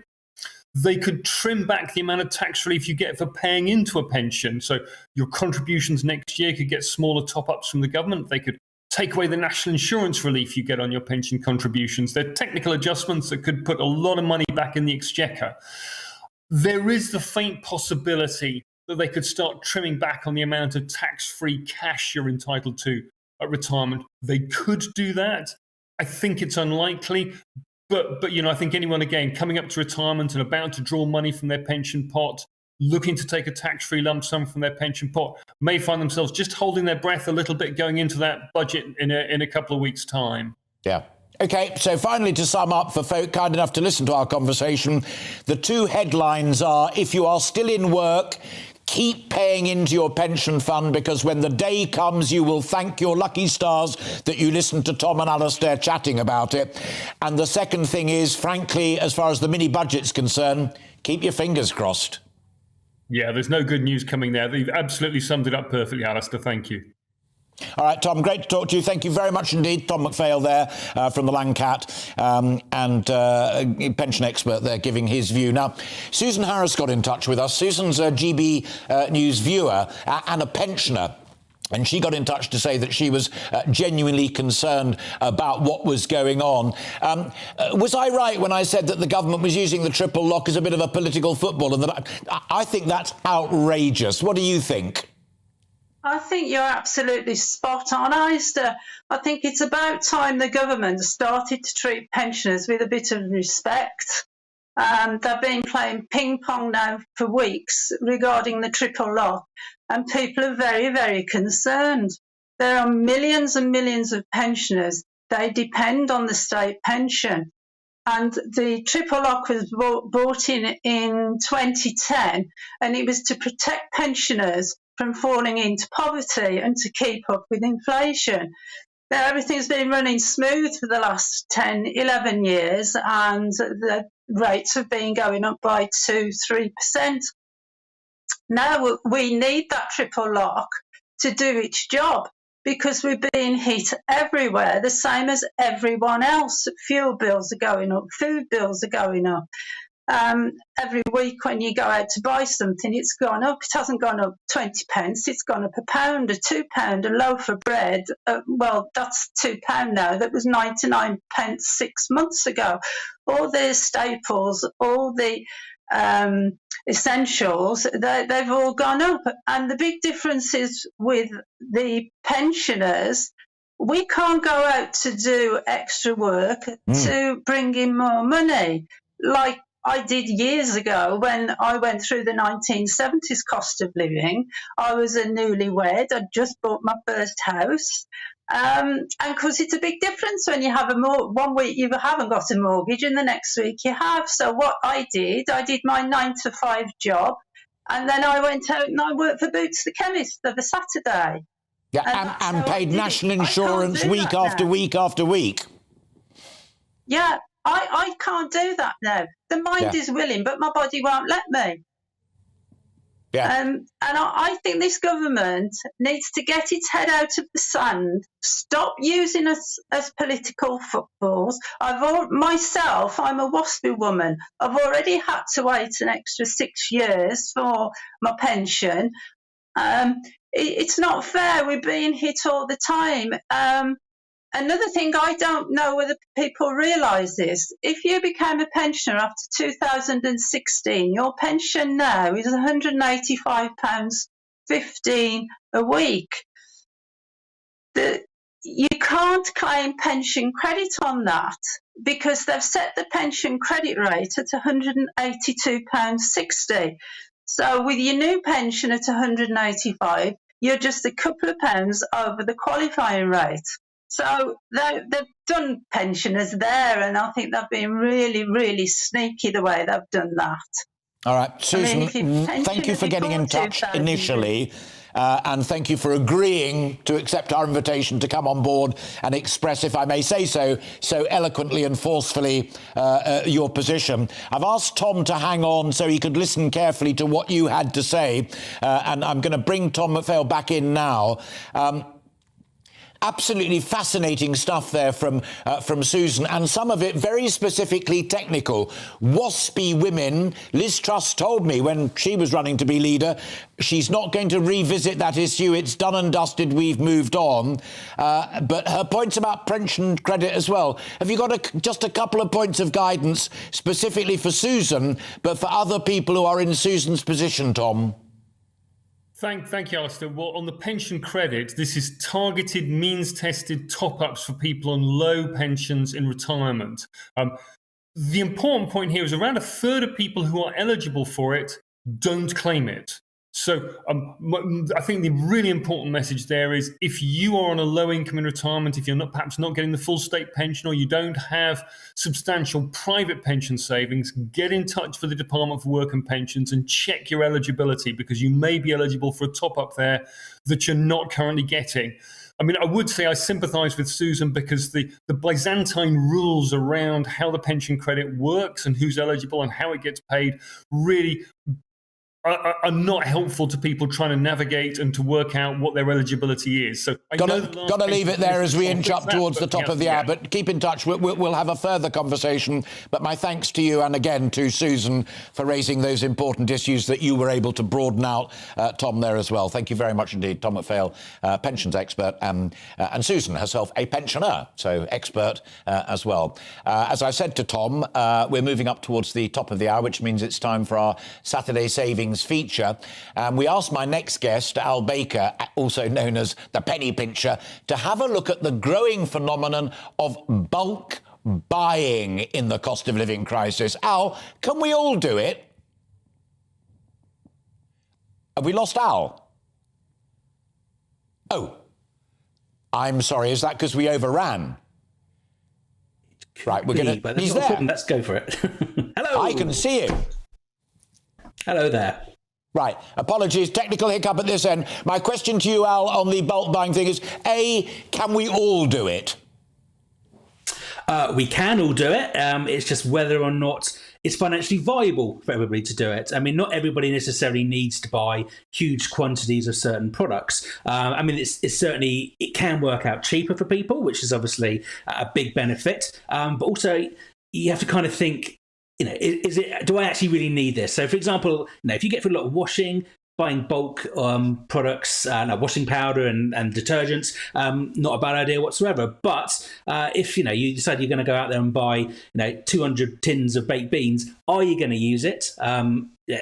They could trim back the amount of tax relief you get for paying into a pension. So your contributions next year could get smaller top-ups from the government. They could take away the national insurance relief you get on your pension contributions. They're technical adjustments that could put a lot of money back in the exchequer. There is the faint possibility that they could start trimming back on the amount of tax-free cash you're entitled to at retirement. They could do that. I think it's unlikely. But I think anyone, again, coming up to retirement and about to draw money from their pension pot, looking to take a tax-free lump sum from their pension pot, may find themselves just holding their breath a little bit going into that budget in a couple of weeks' time. Yeah. OK, so finally, to sum up, for folk kind enough to listen to our conversation, the two headlines are, if you are still in work, keep paying into your pension fund, because when the day comes, you will thank your lucky stars that you listened to Tom and Alastair chatting about it. And the second thing is, frankly, as far as the mini-budget's concerned, keep your fingers crossed. Yeah, there's no good news coming there. You've absolutely summed it up perfectly, Alastair. Thank you. All right, Tom, great to talk to you. Thank you very much indeed. Tom McPhail there from the Langcat and pension expert there giving his view. Now, Susan Harris got in touch with us. Susan's a GB News viewer and a pensioner. And she got in touch to say that she was genuinely concerned about what was going on. Was I right when I said that the government was using the triple lock as a bit of a political football? And that I think that's outrageous. What do you think? I think you're absolutely spot on, Alastair. I think it's about time the government started to treat pensioners with a bit of respect. They've been playing ping pong now for weeks regarding the triple lock, and people are very, very concerned. There are millions and millions of pensioners. They depend on the state pension. And the triple lock was brought in 2010, and it was to protect pensioners from falling into poverty and to keep up with inflation. Now, everything's been running smooth for the last 10, 11 years, and the rates have been going up by 2-3%. Now we need that triple lock to do its job, because we're being hit everywhere, the same as everyone else. Fuel bills are going up, food bills are going up. Every week when you go out to buy something, it's gone up. It hasn't gone up 20 pence, it's gone up £1, £2, a loaf of bread. Well, that's £2 now. That was 99 pence 6 months ago. All the staples, all the essentials, they've all gone up. And the big difference is with the pensioners, we can't go out to do extra work to bring in more money, like I did years ago when I went through the 1970s cost of living. I was a newlywed. I'd just bought my first house. And because it's a big difference when you have 1 week you haven't got a mortgage and the next week you have. So what I did my 9-to-5 job, and then I went out and I worked for Boots the chemist of a Saturday. Yeah, and paid national insurance week after week after week. Yeah, I can't do that now. The mind is willing, but my body won't let me. Yeah. And I think this government needs to get its head out of the sand, stop using us as political footballs. I'm a waspy woman. I've already had to wait an extra 6 years for my pension. It's not fair. We're being hit all the time. Another thing, I don't know whether people realise this. If you became a pensioner after 2016, your pension now is £185.15 a week. You can't claim pension credit on that because they've set the pension credit rate at £182.60. So with your new pension at £185, you're just a couple of pounds over the qualifying rate. So they've done pensioners there, and I think they've been really, really sneaky the way they've done that. All right, Susan, thank you for getting in touch initially, and thank you for agreeing to accept our invitation to come on board and express, if I may say so eloquently and forcefully, your position. I've asked Tom to hang on so he could listen carefully to what you had to say, and I'm going to bring Tom McPhail back in now. Absolutely fascinating stuff there from Susan, and some of it very specifically technical. Waspy women. Liz Truss told me when she was running to be leader, she's not going to revisit that issue. It's done and dusted. We've moved on. But her points about pension credit as well. Have you got just a couple of points of guidance specifically for Susan, but for other people who are in Susan's position, Tom? Thank you, Alastair. Well, on the pension credit, this is targeted, means-tested top-ups for people on low pensions in retirement. The important point here is around a third of people who are eligible for it don't claim it. So I think the really important message there is if you are on a low income in retirement, if you're perhaps not getting the full state pension or you don't have substantial private pension savings, get in touch with the Department for Work and Pensions and check your eligibility, because you may be eligible for a top up there that you're not currently getting. I mean, I would say I sympathise with Susan, because the Byzantine rules around how the pension credit works and who's eligible and how it gets paid really are not helpful to people trying to navigate and to work out what their eligibility is. So got to leave it there as we inch up towards the top of the hour, but keep in touch. We'll have a further conversation. But my thanks to you and again to Susan for raising those important issues that you were able to broaden out, Tom, there as well. Thank you very much indeed. Tom McPhail, pensions expert, and Susan herself, a pensioner, so expert as well. As I said to Tom, we're moving up towards the top of the hour, which means it's time for our Saturday Savings feature. We asked my next guest, Al Baker, also known as the Penny Pincher, to have a look at the growing phenomenon of bulk buying in the cost of living crisis. Al, can we all do it? Have we lost Al? Oh, I'm sorry. Is that because we overran? Right, we're going to... He's there. Let's go for it. Hello. I can see him. Hello there. Right. Apologies. Technical hiccup at this end. My question to you, Al, on the bulk buying thing is, A, can we all do it? We can all do it. It's just whether or not it's financially viable for everybody to do it. I mean, not everybody necessarily needs to buy huge quantities of certain products. I mean, it's certainly, it can work out cheaper for people, which is obviously a big benefit. But also, you have to kind of think, you know, do I actually really need this? So, for example, if you get for a lot of washing, buying bulk products, like washing powder and detergents, not a bad idea whatsoever. But if you decide you're going to go out there and buy 200 tins of baked beans, are you going to use it?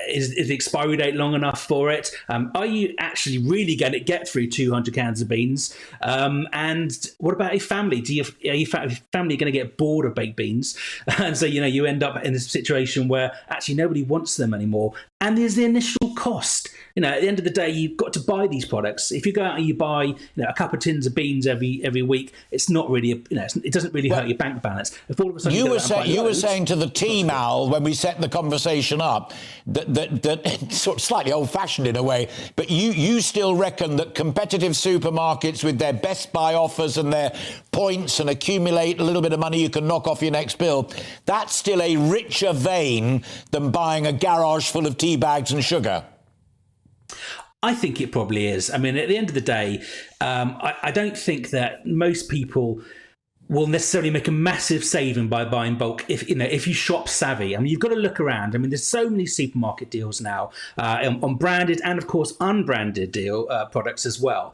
Is the expiry date long enough for it? Are you actually really going to get through 200 cans of beans? And what about a family? Are your family going to get bored of baked beans? And so, you end up in this situation where actually nobody wants them anymore. And there's the initial cost. At the end of the day, you've got to buy these products. If you go out and you buy a couple of tins of beans every week, it's not really, it doesn't really hurt your bank balance. If all of a sudden you were saying to the team, Al, when we set the conversation up, that sort of slightly old-fashioned in a way, but you still reckon that competitive supermarkets with their Best Buy offers and their points and accumulate a little bit of money you can knock off your next bill, that's still a richer vein than buying a garage full of tea bags and sugar? I think it probably is. I mean, at the end of the day, I don't think that most people will necessarily make a massive saving by buying bulk if you shop savvy. I mean, you've got to look around. I mean, there's so many supermarket deals now on branded and, of course, unbranded products as well.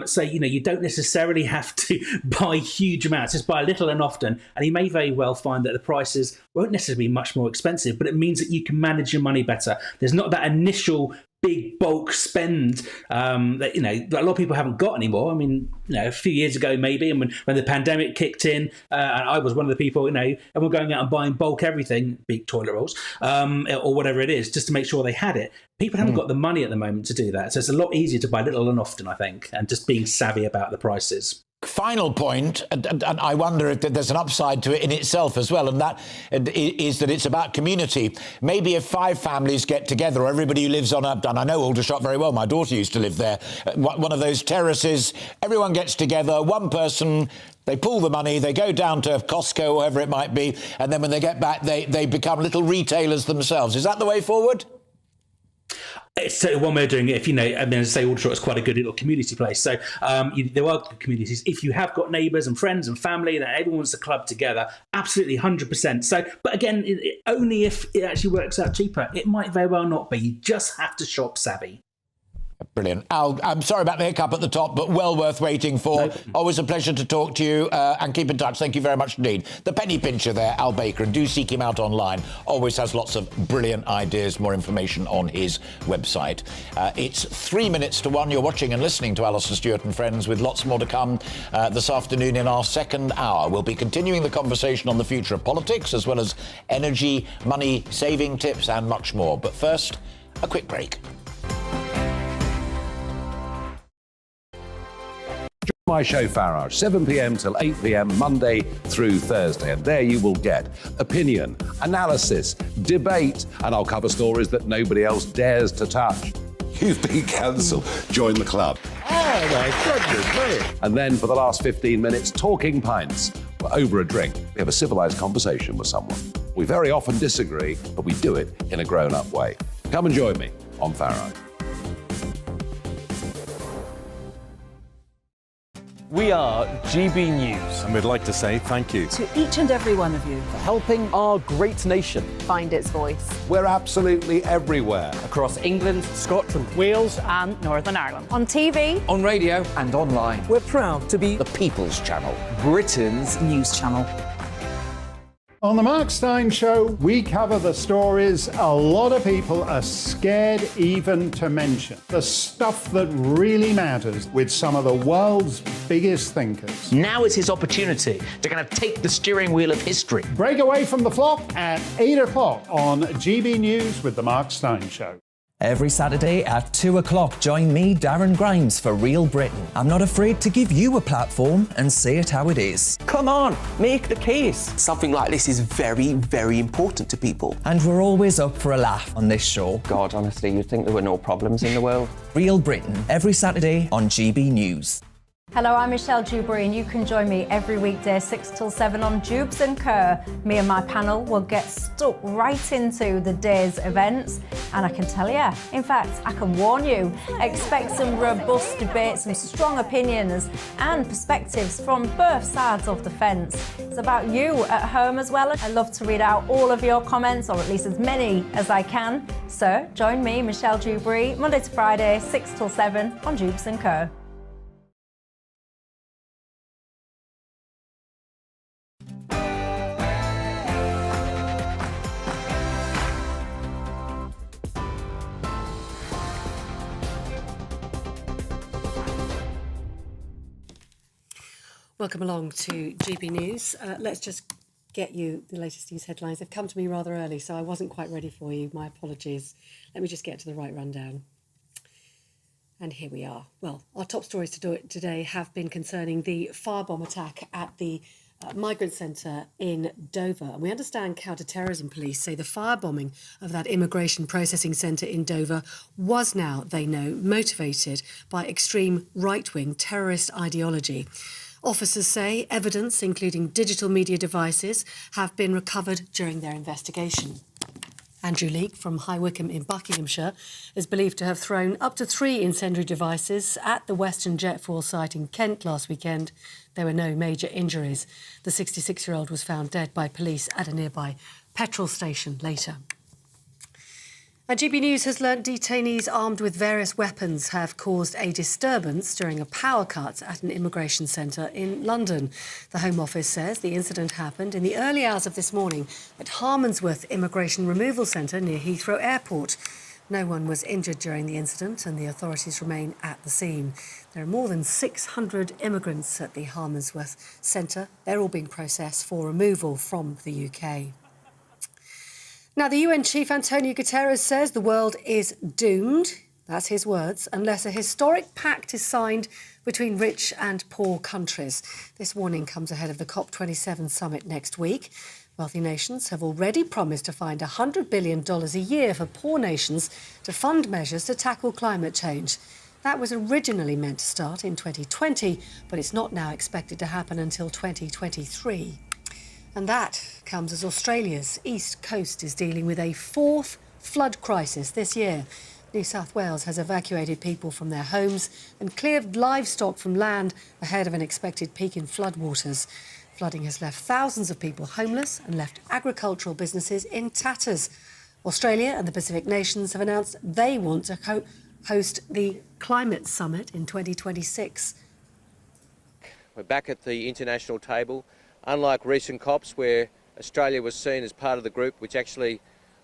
So, you don't necessarily have to buy huge amounts. Just buy little and often, and you may very well find that the prices won't necessarily be much more expensive, but it means that you can manage your money better. There's not that initial big bulk spend that a lot of people haven't got anymore. I mean, a few years ago maybe, and when the pandemic kicked in, and I was one of the people, everyone going out and buying bulk everything, big toilet rolls, or whatever it is, just to make sure they had it. People haven't got the money at the moment to do that, so it's a lot easier to buy little and often, I think, and just being savvy about the prices. Final point, and I wonder if there's an upside to it in itself as well, and that is that it's about community. Maybe if 5 families get together, or everybody who lives on and I know Aldershot very well, my daughter used to live there, one of those terraces, everyone gets together, one person, they pool the money, they go down to Costco, or whatever it might be, and then when they get back, they become little retailers themselves. Is that the way forward? It's one way of doing it. As I say, Aldershot is quite a good little community place. So there are good communities. If you have got neighbours and friends and family, that everyone wants to club together, absolutely 100%. So, but again, only if it actually works out cheaper. It might very well not be. You just have to shop savvy. Brilliant. Al, I'm sorry about the hiccup at the top, but well worth waiting for. Always a pleasure to talk to you and keep in touch. Thank you very much indeed. The penny pincher there, Al Baker, and do seek him out online. Always has lots of brilliant ideas, more information on his website. It's 3 minutes to 1. You're watching and listening to Alastair Stewart and Friends, with lots more to come this afternoon in our second hour. We'll be continuing the conversation on the future of politics, as well as energy, money, saving tips and much more. But first, a quick break. My show Farage, 7 p.m. till 8 p.m. Monday through Thursday. And there you will get opinion, analysis, debate, and I'll cover stories that nobody else dares to touch. You've been cancelled. Join the club. Oh, my goodness me. And then for the last 15 minutes, talking pints. We're over a drink. We have a civilised conversation with someone. We very often disagree, but we do it in a grown-up way. Come and join me on Farage. We are GB News. And we'd like to say thank you to each and every one of you for helping our great nation find its voice. We're absolutely everywhere. Across England, Scotland, Wales and Northern Ireland. On TV, on radio and online. We're proud to be The People's Channel, Britain's news channel. On the Mark Steyn Show, we cover the stories a lot of people are scared even to mention. The stuff that really matters with some of the world's biggest thinkers. Now is his opportunity to kind of take the steering wheel of history. Break away from the flop at 8 o'clock on GB News with the Mark Steyn Show. Every Saturday at 2 o'clock, join me, Darren Grimes, for Real Britain. I'm not afraid to give you a platform and say it how it is. Come on, make the case. Something like this is very, very important to people. And we're always up for a laugh on this show. God, honestly, you'd think there were no problems in the world. Real Britain, every Saturday on GB News. Hello, I'm Michelle Dewberry, and you can join me every weekday 6 till 7 on Jubes and Kerr. Me and my panel will get stuck right into the day's events, and I can tell you, in fact, I can warn you, expect some robust debates, some strong opinions and perspectives from both sides of the fence. It's about you at home as well. I love to read out all of your comments, or at least as many as I can. So join me, Michelle Dewberry, Monday to Friday, 6 till 7 on Jubes and Kerr. Welcome along to GB News. Let's just get you the latest news headlines. They've come to me rather early, so I wasn't quite ready for you. My apologies. Let me just get to the right rundown. And here we are. Well, our top stories today have been concerning the firebomb attack at the migrant centre in Dover. And we understand counter-terrorism police say the firebombing of that immigration processing centre in Dover was now, they know, motivated by extreme right-wing terrorist ideology. Officers say evidence, including digital media devices, have been recovered during their investigation. Andrew Leake from High Wycombe in Buckinghamshire is believed to have thrown up to 3 incendiary devices at the Western Jetfuel site in Kent last weekend. There were no major injuries. The 66-year-old was found dead by police at a nearby petrol station later. And GB News has learnt detainees armed with various weapons have caused a disturbance during a power cut at an immigration centre in London. The Home Office says the incident happened in the early hours of this morning at Harmondsworth Immigration Removal Centre near Heathrow Airport. No one was injured during the incident and the authorities remain at the scene. There are more than 600 immigrants at the Harmondsworth Centre. They're all being processed for removal from the UK. Now, the UN chief Antonio Guterres says the world is doomed, that's his words, unless a historic pact is signed between rich and poor countries. This warning comes ahead of the COP27 summit next week. Wealthy nations have already promised to find $100 billion a year for poor nations to fund measures to tackle climate change. That was originally meant to start in 2020, but it's not now expected to happen until 2023. And that comes as Australia's east coast is dealing with a 4th flood crisis this year. New South Wales has evacuated people from their homes and cleared livestock from land ahead of an expected peak in floodwaters. Flooding has left thousands of people homeless and left agricultural businesses in tatters. Australia and the Pacific nations have announced they want to host the Climate Summit in 2026. We're back at the international table. Unlike recent COPs where Australia was seen as part of the group which actually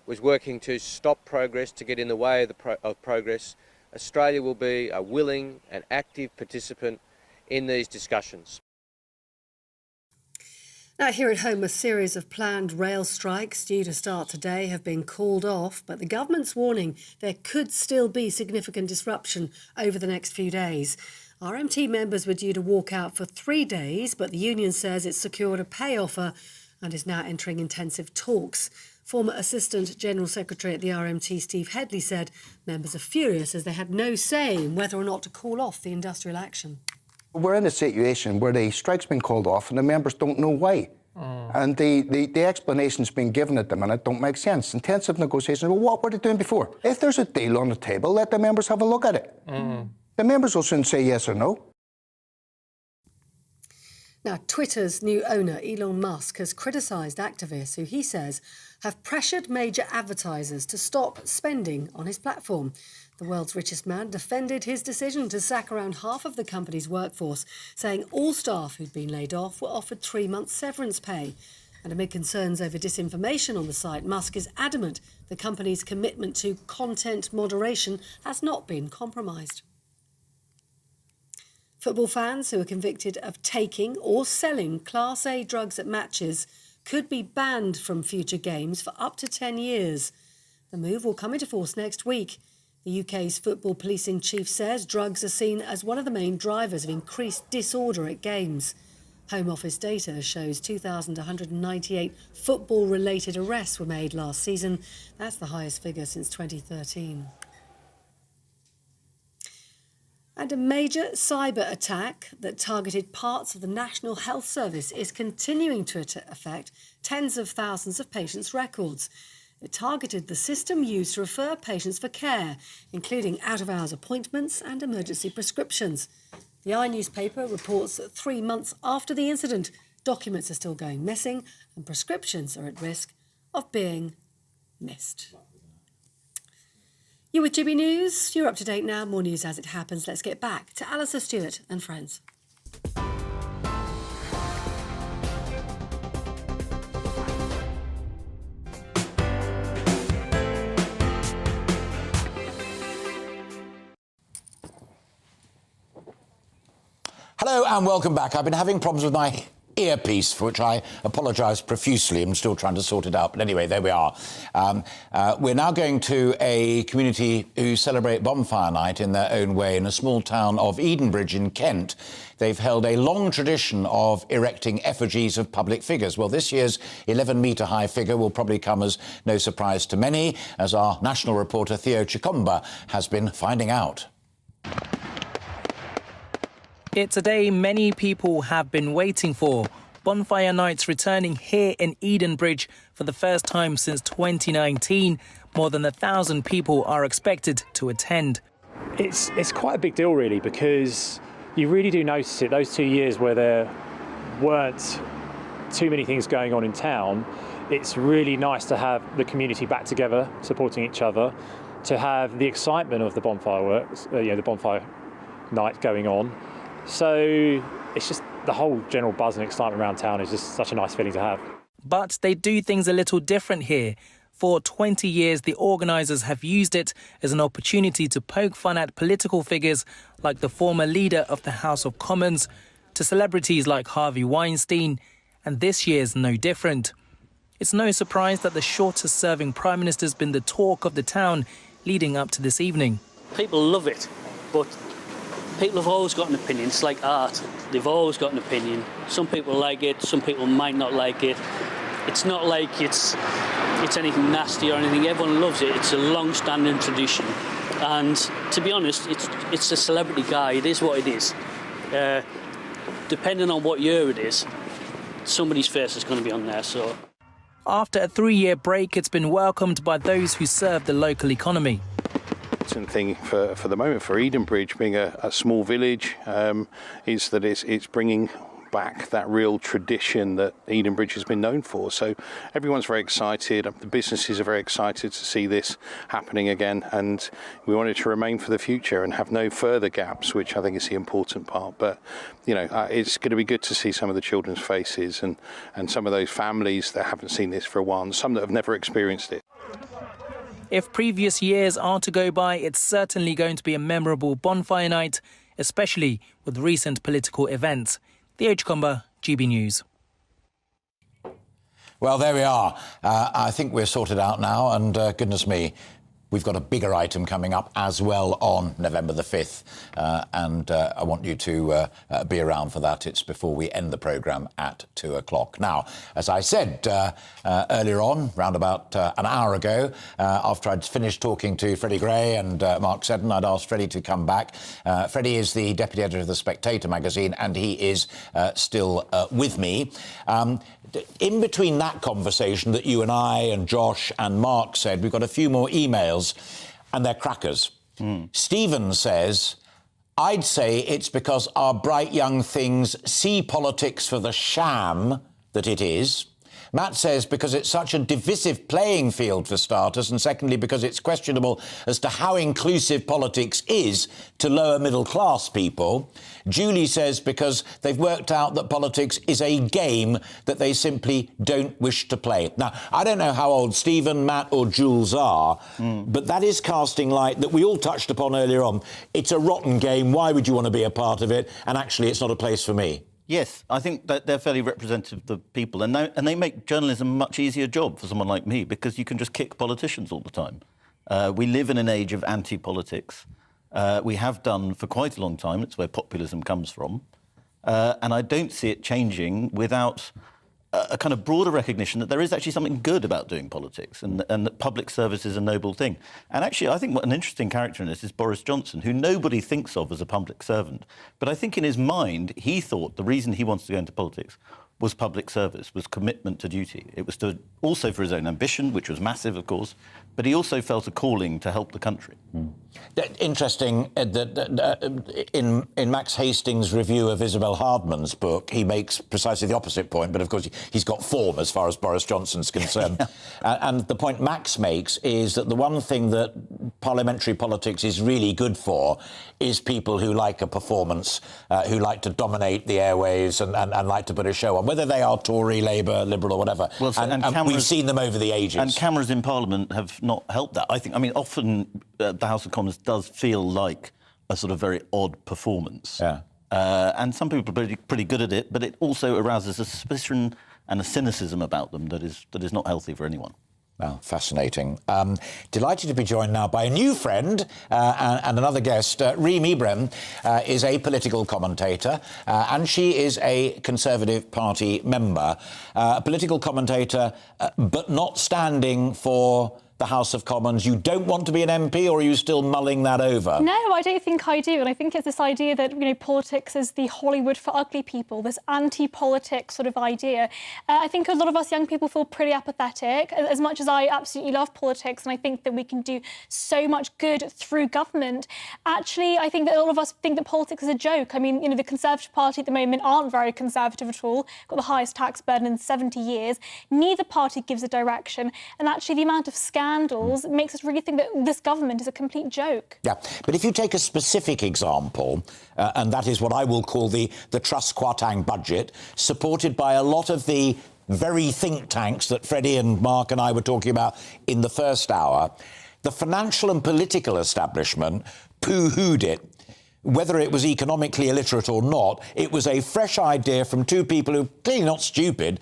was working to stop progress, to get in the way of progress, Australia will be a willing and active participant in these discussions. Now, here at home, a series of planned rail strikes due to start today have been called off, but the government's warning there could still be significant disruption over the next few days. RMT members were due to walk out for 3 days, but the union says it's secured a pay offer and is now entering intensive talks. Former Assistant General Secretary at the RMT, Steve Headley, said members are furious as they had no say in whether or not to call off the industrial action. We're in a situation where the strike's been called off and the members don't know why. And the explanations being given at the minute don't make sense. Intensive negotiations, well, what were they doing before? If there's a deal on the table, let the members have a look at it. The members will soon say yes or no. Now, Twitter's new owner, Elon Musk, has criticised activists who he says have pressured major advertisers to stop spending on his platform. The world's richest man defended his decision to sack around half of the company's workforce, saying all staff who'd been laid off were offered 3 months severance pay. And amid concerns over disinformation on the site, Musk is adamant the company's commitment to content moderation has not been compromised. Football fans who are convicted of taking or selling Class A drugs at matches could be banned from future games for up to 10 years. The move will come into force next week. The UK's football policing chief says drugs are seen as one of the main drivers of increased disorder at games. Home Office data shows 2,198 football-related arrests were made last season. That's the highest figure since 2013. And a major cyber attack that targeted parts of the National Health Service is continuing to affect tens of thousands of patients' records. It targeted the system used to refer patients for care, including out-of-hours appointments and emergency prescriptions. The newspaper reports that 3 months after the incident, documents are still going missing and prescriptions are at risk of being missed. You're with GB News. You're up to date now. More news as it happens. Let's get back to Alastair Stewart and friends. Hello and welcome back. I've been having problems with my earpiece, for which I apologise profusely. I'm still trying to sort it out. But anyway, there we are. We're now going to a community who celebrate Bonfire Night in their own way in a small town of Edenbridge in Kent. They've held a long tradition of erecting effigies of public figures. Well, this year's 11-metre-high figure will probably come as no surprise to many, as our national reporter Theo Chikomba has been finding out. It's a day many people have been waiting for. Bonfire Nights returning here in Edenbridge for the first time since 2019. More than 1,000 people are expected to attend. It's quite a big deal, really, because you really do notice it. Those 2 years where there weren't too many things going on in town, it's really nice to have the community back together, supporting each other, to have the excitement of the bonfire works, the bonfire night going on. So it's just the whole general buzz and excitement around town is just such a nice feeling to have. But they do things a little different here. For 20 years, the organisers have used it as an opportunity to poke fun at political figures like the former leader of the House of Commons, to celebrities like Harvey Weinstein, and this year's no different. It's no surprise that the shortest-serving Prime Minister's been the talk of the town leading up to this evening. People love it, but people have always got an opinion. It's like art. They've always got an opinion. Some people like it, some people might not like it. It's not like it's anything nasty or anything. Everyone loves it. It's a long-standing tradition. And to be honest, it's a celebrity guy. It is what it is. Depending on what year it is, somebody's face is going to be on there. So, after a 3-year break, it's been welcomed by those who serve the local economy. Thing for the moment for Edenbridge being a small village is that it's bringing back that real tradition that Edenbridge has been known for. So everyone's very excited. The businesses are very excited to see this happening again, and we want it to remain for the future and have no further gaps, which I think is the important part. But it's going to be good to see some of the children's faces and some of those families that haven't seen this for a while, and some that have never experienced it. If previous years are to go by, it's certainly going to be a memorable bonfire night, especially with recent political events. The Comber, GB News. Well, there we are. I think we're sorted out now, and goodness me, we've got a bigger item coming up as well on November the 5th, and I want you to be around for that. It's before we end the programme at 2 o'clock. Now, as I said earlier on, round about an hour ago, after I'd finished talking to Freddie Gray and Mark Seddon, I'd asked Freddie to come back. Freddie is the deputy editor of The Spectator magazine, and he is still with me. In between that conversation that you and I and Josh and Mark said, we've got a few more emails, and they're crackers. Stephen says, I'd say it's because our bright young things see politics for the sham that it is. Matt says because it's such a divisive playing field for starters, and secondly because it's questionable as to how inclusive politics is to lower middle class people. Julie says because they've worked out that politics is a game that they simply don't wish to play. Now, I don't know how old Stephen, Matt or Jules are, but that is casting light that we all touched upon earlier on. It's a rotten game. Why would you want to be a part of it? And actually, it's not a place for me. Yes, I think that they're fairly representative of the people, and they make journalism a much easier job for someone like me, because you can just kick politicians all the time. We live in an age of anti-politics. We have done for quite a long time. It's where populism comes from. And I don't see it changing without a kind of broader recognition that there is actually something good about doing politics, and that public service is a noble thing. And actually, I think what an interesting character in this is Boris Johnson, who nobody thinks of as a public servant. But I think in his mind, he thought the reason he wants to go into politics was public service, was commitment to duty. It was also for his own ambition, which was massive, of course, but he also felt a calling to help the country. Interesting that in Max Hastings' review of Isabel Hardman's book, he makes precisely the opposite point, but of course he's got form as far as Boris Johnson's concerned. And the point Max makes is that the one thing that parliamentary politics is really good for is people who like a performance, who like to dominate the airwaves and like to put a show on, whether they are Tory, Labour, Liberal or whatever. Well, and we've seen them over the ages. And cameras in Parliament have not helped that. I mean, often the House of Commons does feel like a sort of very odd performance. Yeah. And some people are pretty good at it, but it also arouses a suspicion and a cynicism about them that is not healthy for anyone. Well, fascinating. Delighted to be joined now by a new friend and another guest. Reem Ibrahim is a political commentator and she is a Conservative Party member. A political commentator, but not standing for the House of Commons. You don't want to be an MP, or are you still mulling that over? No, I don't think I do. And I think it's this idea that, politics is the Hollywood for ugly people, this anti-politics sort of idea. I think a lot of us young people feel pretty apathetic, as much as I absolutely love politics, and I think that we can do so much good through government. Actually, I think that a lot of us think that politics is a joke. I mean, the Conservative Party at the moment aren't very Conservative at all, got the highest tax burden in 70 years. Neither party gives a direction. And actually, the amount of scandals makes us really think that this government is a complete joke. Yeah, but if you take a specific example, and that is what I will call the Truss Kwarteng budget, supported by a lot of the very think tanks that Freddie and Mark and I were talking about in the first hour, the financial and political establishment poo-hooed it. Whether it was economically illiterate or not, it was a fresh idea from two people who are clearly not stupid.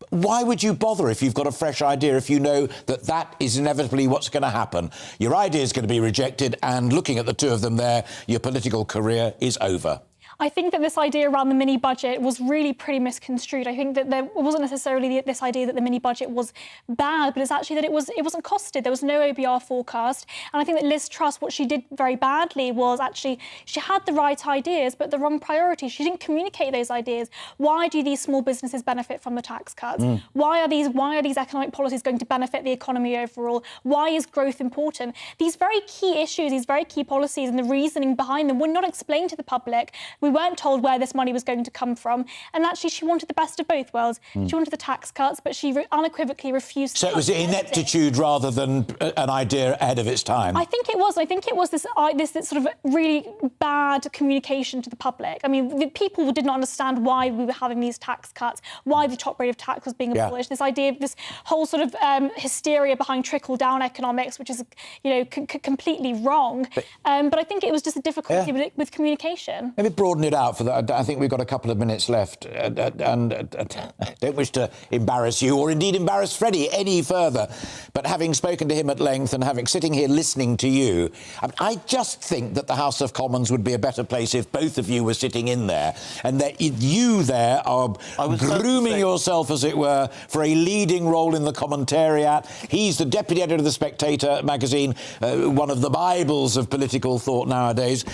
Why would you bother if you've got a fresh idea if you know that that is inevitably what's going to happen? Your idea is going to be rejected, and looking at the two of them there, your political career is over. I think that this idea around the mini budget was really pretty misconstrued. I think that there wasn't necessarily this idea that the mini budget was bad, but it's actually that it wasn't costed. There was no OBR forecast. And I think that Liz Truss, what she did very badly was actually she had the right ideas, but the wrong priorities. She didn't communicate those ideas. Why do these small businesses benefit from the tax cuts? Why are these economic policies going to benefit the economy overall? Why is growth important? These very key issues, these very key policies and the reasoning behind them were not explained to the public. We weren't told where this money was going to come from. And actually, she wanted the best of both worlds. She wanted the tax cuts, but she unequivocally refused. So it was ineptitude rather than an idea ahead of its time. I think it was. I think it was this sort of really bad communication to the public. I mean, the people did not understand why we were having these tax cuts, why the top rate of tax was being abolished. This idea, this whole sort of hysteria behind trickle-down economics, which is, completely wrong. But I think it was just a difficulty with communication. Let me broaden it out for that. I think we've got a couple of minutes left, and I don't wish to embarrass you or indeed embarrass Freddie any further. But having spoken to him at length and sitting here listening to you, I just think that the House of Commons would be a better place if both of you were sitting in there, and that you there are grooming yourself, as it were, for a leading role in the commentariat. He's the deputy editor of The Spectator magazine, one of the Bibles of political thought nowadays.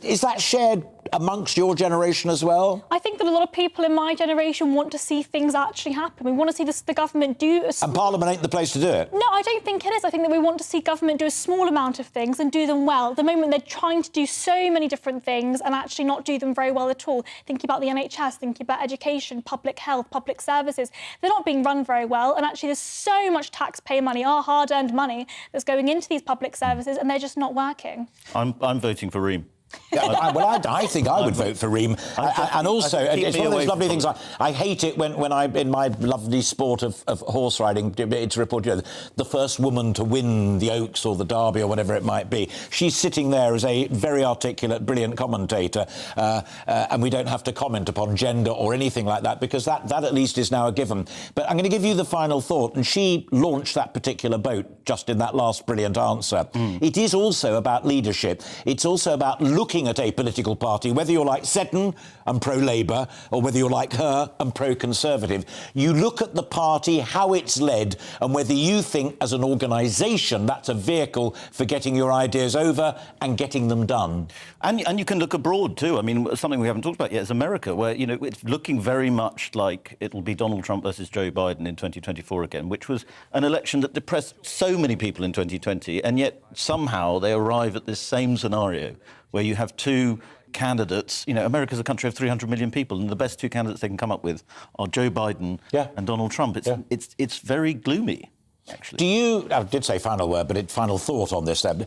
Is that shared amongst your generation as well? I think that a lot of people in my generation want to see things actually happen. We want to see the government do... And Parliament ain't the place to do it? No, I don't think it is. I think that we want to see government do a small amount of things and do them well. At the moment, they're trying to do so many different things and actually not do them very well at all. Thinking about the NHS, thinking about education, public health, public services. They're not being run very well. And actually, there's so much taxpayer money, our hard-earned money, that's going into these public services, and they're just not working. I'm voting for Reem. I think I would vote for Reem. And also, it's one of those lovely things. I hate it when I, in my lovely sport of horse riding, it's reported the first woman to win the Oaks or the Derby or whatever it might be. She's sitting there as a very articulate, brilliant commentator, and we don't have to comment upon gender or anything like that, because that at least is now a given. But I'm going to give you the final thought, and she launched that particular boat just in that last brilliant answer. It is also about leadership. It's also about looking at a political party, whether you're like Seddon and pro-Labour or whether you're like her and pro-Conservative. You look at the party, how it's led, and whether you think as an organisation that's a vehicle for getting your ideas over and getting them done. And you can look abroad too. I mean, something we haven't talked about yet is America, where, it's looking very much like it'll be Donald Trump versus Joe Biden in 2024 again, which was an election that depressed so many people in 2020, and yet somehow they arrive at this same scenario where you have two candidates. America's a country of 300 million people, and the best two candidates they can come up with are Joe Biden and Donald Trump. It's very gloomy, actually. Do you... I did say final word, but final thought on this, then.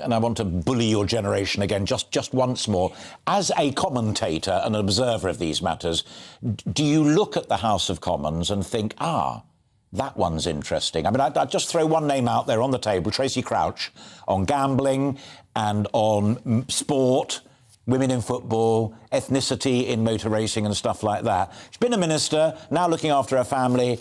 And I want to bully your generation again, just once more. As a commentator and observer of these matters, do you look at the House of Commons and think, that one's interesting? I mean, I'd just throw one name out there on the table, Tracy Crouch, on gambling and on sport, women in football, ethnicity in motor racing and stuff like that. She's been a minister, now looking after her family,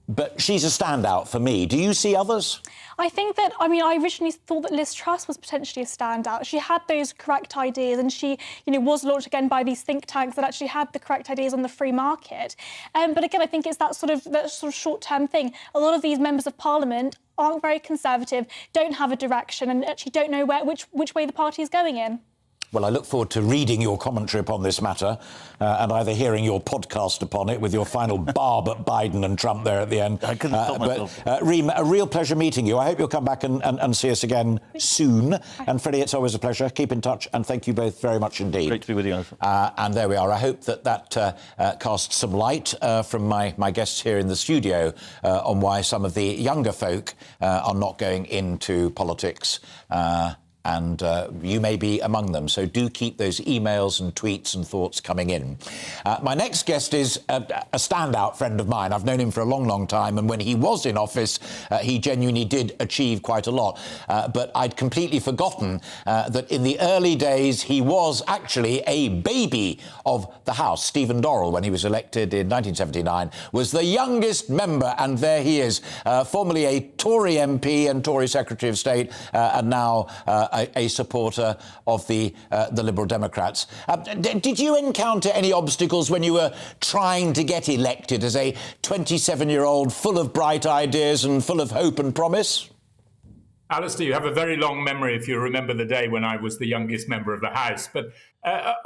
but she's a standout for me. Do you see others? I think that, I originally thought that Liz Truss was potentially a standout. She had those correct ideas, and she, was launched again by these think tanks that actually had the correct ideas on the free market. But again, I think it's that sort of short-term thing. A lot of these members of Parliament aren't very conservative, don't have a direction, and actually don't know which way the party is going in. Well, I look forward to reading your commentary upon this matter and either hearing your podcast upon it with your final barb at Biden and Trump there at the end. I couldn't stop myself. Reem, a real pleasure meeting you. I hope you'll come back and see us again soon. And Freddie, it's always a pleasure. Keep in touch, and thank you both very much indeed. Great to be with you. And there we are. I hope that casts some light from my guests here in the studio on why some of the younger folk are not going into politics. And you may be among them. So do keep those emails and tweets and thoughts coming in. My next guest is a standout friend of mine. I've known him for a long, long time. And when he was in office, he genuinely did achieve quite a lot. But I'd completely forgotten that in the early days, he was actually a baby of the House. Stephen Dorrell, when he was elected in 1979, was the youngest member. And there he is, formerly a Tory MP and Tory Secretary of State, and now a supporter of the Liberal Democrats. Did you encounter any obstacles when you were trying to get elected as a 27-year-old full of bright ideas and full of hope and promise? Alastair, you have a very long memory if you remember the day when I was the youngest member of the House. But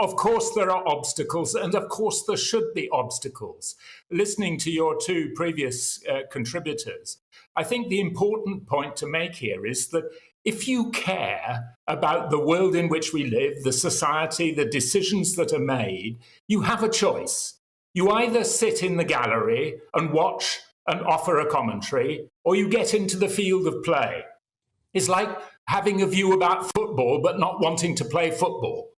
of course there are obstacles, and of course there should be obstacles. Listening to your two previous contributors, I think the important point to make here is that if you care about the world in which we live, the society, the decisions that are made, you have a choice. You either sit in the gallery and watch and offer a commentary, or you get into the field of play. It's like having a view about football but not wanting to play football.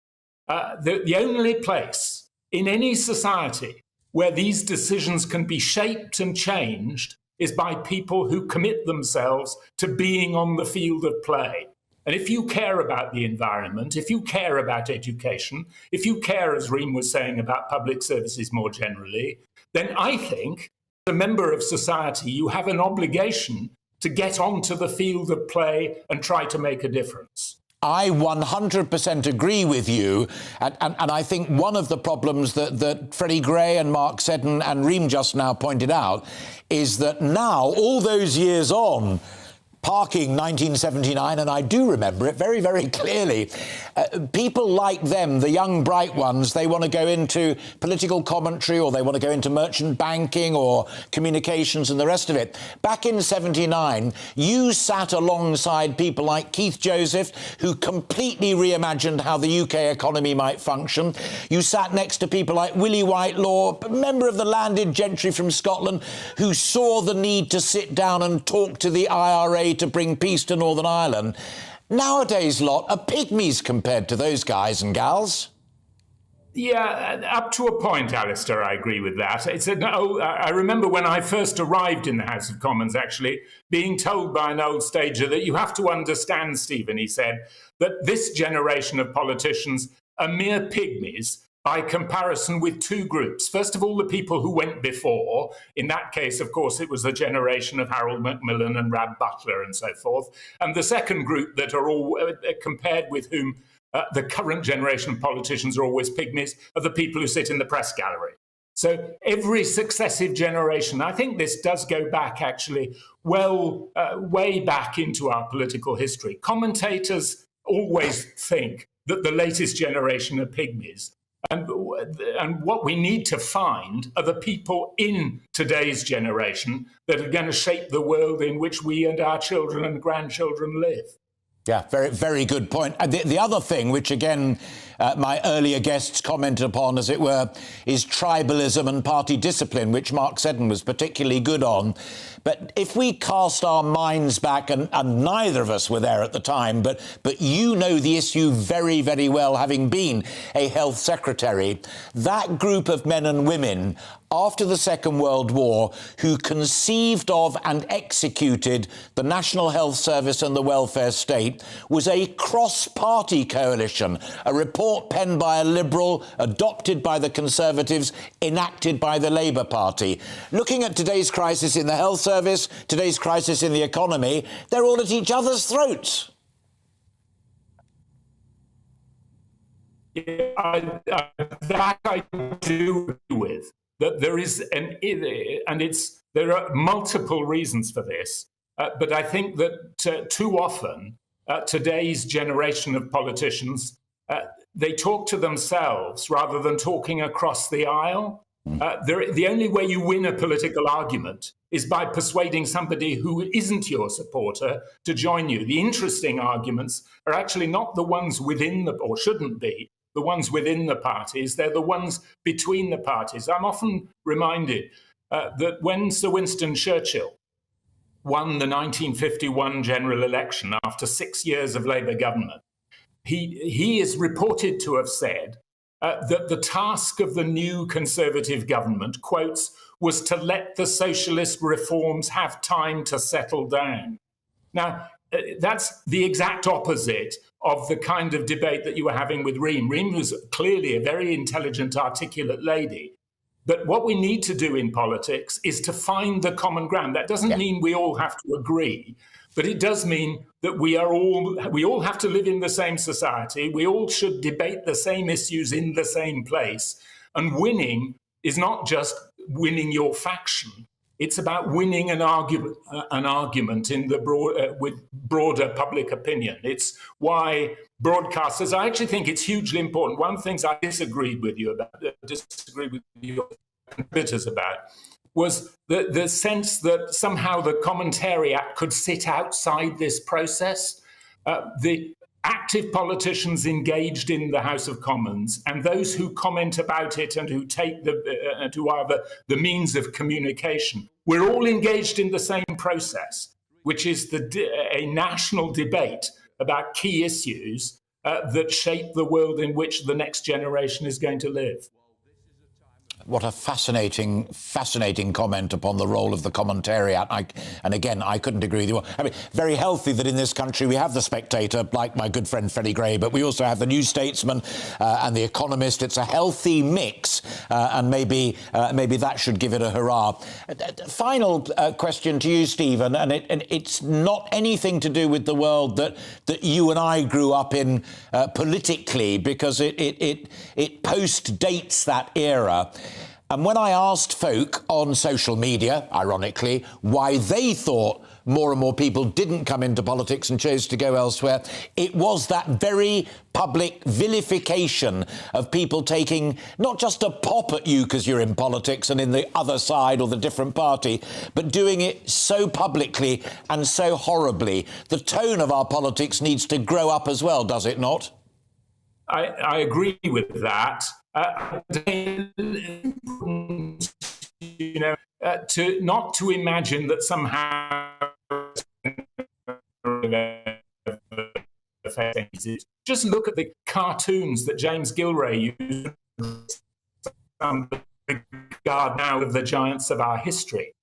The only place in any society where these decisions can be shaped and changed is by people who commit themselves to being on the field of play. And if you care about the environment, if you care about education, if you care, as Reem was saying, about public services more generally, then I think, as a member of society, you have an obligation to get onto the field of play and try to make a difference. I 100% agree with you, and I think one of the problems that Freddie Gray and Mark Seddon and Reem just now pointed out is that now, all those years on, parking 1979, and I do remember it very, very clearly, people like them, the young bright ones, they want to go into political commentary or they want to go into merchant banking or communications and the rest of it. Back in 79, you sat alongside people like Keith Joseph, who completely reimagined how the UK economy might function. You sat next to people like Willie Whitelaw, a member of the landed gentry from Scotland, who saw the need to sit down and talk to the IRA to bring peace to Northern Ireland. Nowadays, lot are pygmies compared to those guys and gals. Yeah, up to a point, Alastair, I agree with that. I remember when I first arrived in the House of Commons, actually, being told by an old stager that you have to understand, Stephen, he said, that this generation of politicians are mere pygmies by comparison with two groups. First of all, the people who went before. In that case, of course, it was the generation of Harold Macmillan and Rab Butler and so forth. And the second group that are all compared with whom the current generation of politicians are always pygmies are the people who sit in the press gallery. So every successive generation, I think this does go back actually way back into our political history. Commentators always think that the latest generation are pygmies. And what we need to find are the people in today's generation that are going to shape the world in which we and our children and grandchildren live. Yeah, very, very good point. And the other thing, which again, my earlier guests commented upon, as it were, is tribalism and party discipline, which Mark Seddon was particularly good on. But if we cast our minds back, and neither of us were there at the time, but you know the issue very, very well, having been a health secretary, that group of men and women after the Second World War who conceived of and executed the National Health Service and the welfare state was a cross-party coalition, a report penned by a Liberal, adopted by the Conservatives, enacted by the Labour Party. Looking at today's crisis in the health service, today's crisis in the economy, they're all at each other's throats. Yeah, that I do agree with. That there is there are multiple reasons for this, but I think that too often today's generation of politicians they talk to themselves rather than talking across the aisle. The only way you win a political argument is by persuading somebody who isn't your supporter to join you. The interesting arguments are actually not the ones within or shouldn't be, the ones within the parties, they're the ones between the parties. I'm often reminded that when Sir Winston Churchill won the 1951 general election after 6 years of Labour government, he is reported to have said that the task of the new Conservative government, quotes, was to let the socialist reforms have time to settle down. Now, that's the exact opposite of the kind of debate that you were having with Reem. Reem was clearly a very intelligent, articulate lady. But what we need to do in politics is to find the common ground. That doesn't mean we all have to agree, but it does mean that we all have to live in the same society. We all should debate the same issues in the same place. And winning is not just winning your faction. It's about winning an argument in the with broader public opinion. It's why broadcasters, I actually think it's hugely important. One of the things I disagreed with your contributors about, was the sense that somehow the commentariat could sit outside this process. The active politicians engaged in the House of Commons and those who comment about it and who take who are the means of communication, we're all engaged in the same process, which is a national debate about key issues that shape the world in which the next generation is going to live. What a fascinating comment upon the role of the commentariat. And again, I couldn't agree with you more. I mean, very healthy that in this country we have the Spectator, like my good friend Freddie Gray, but we also have the New Statesman and the Economist. It's a healthy mix, and maybe that should give it a hurrah. Final question to you, Stephen, and it's not anything to do with the world that you and I grew up in politically, because it post-dates that era. And when I asked folk on social media, ironically, why they thought more and more people didn't come into politics and chose to go elsewhere, it was that very public vilification of people taking not just a pop at you because you're in politics and in the other side or the different party, but doing it so publicly and so horribly. The tone of our politics needs to grow up as well, does it not? I agree with that. Not to imagine that somehow just look at the cartoons that James Gilray used regard now of the giants of our history.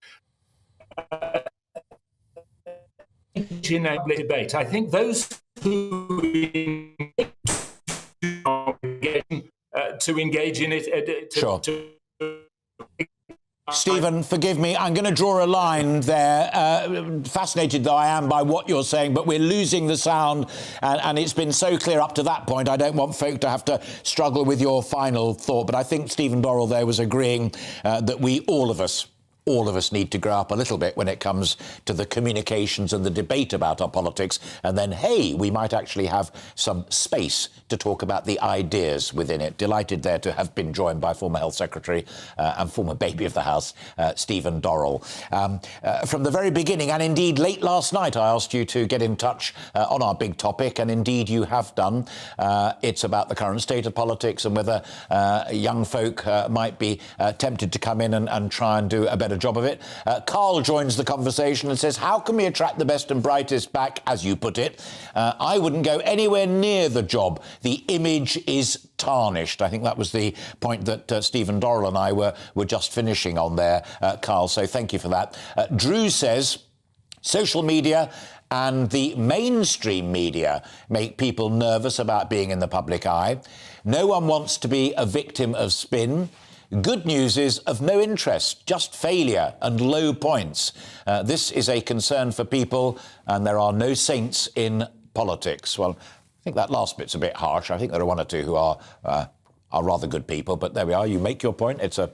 In a debate, I think those who to engage in it. Sure. Stephen, forgive me, I'm going to draw a line there. Fascinated though I am by what you're saying, but we're losing the sound, and it's been so clear up to that point. I don't want folk to have to struggle with your final thought, but I think Stephen Dorrell there was agreeing that all of us need to grow up a little bit when it comes to the communications and the debate about our politics. And then, hey, we might actually have some space to talk about the ideas within it. Delighted there to have been joined by former Health Secretary and former baby of the House, Stephen Dorrell. From the very beginning, and indeed late last night, I asked you to get in touch on our big topic, and indeed you have done. It's about the current state of politics and whether young folk might be tempted to come in and try and do a better job of it. Carl joins the conversation and says, how can we attract the best and brightest back, as you put it? I wouldn't go anywhere near the job. The image is tarnished. I think that was the point that Stephen Dorrell and I were just finishing on there, Carl, so thank you for that. Drew says, social media and the mainstream media make people nervous about being in the public eye. No one wants to be a victim of spin. Good news is of no interest, just failure and low points. This is a concern for people, and there are no saints in politics. Well, I think that last bit's a bit harsh. I think there are one or two who are rather good people, but there we are. You make your point. It's a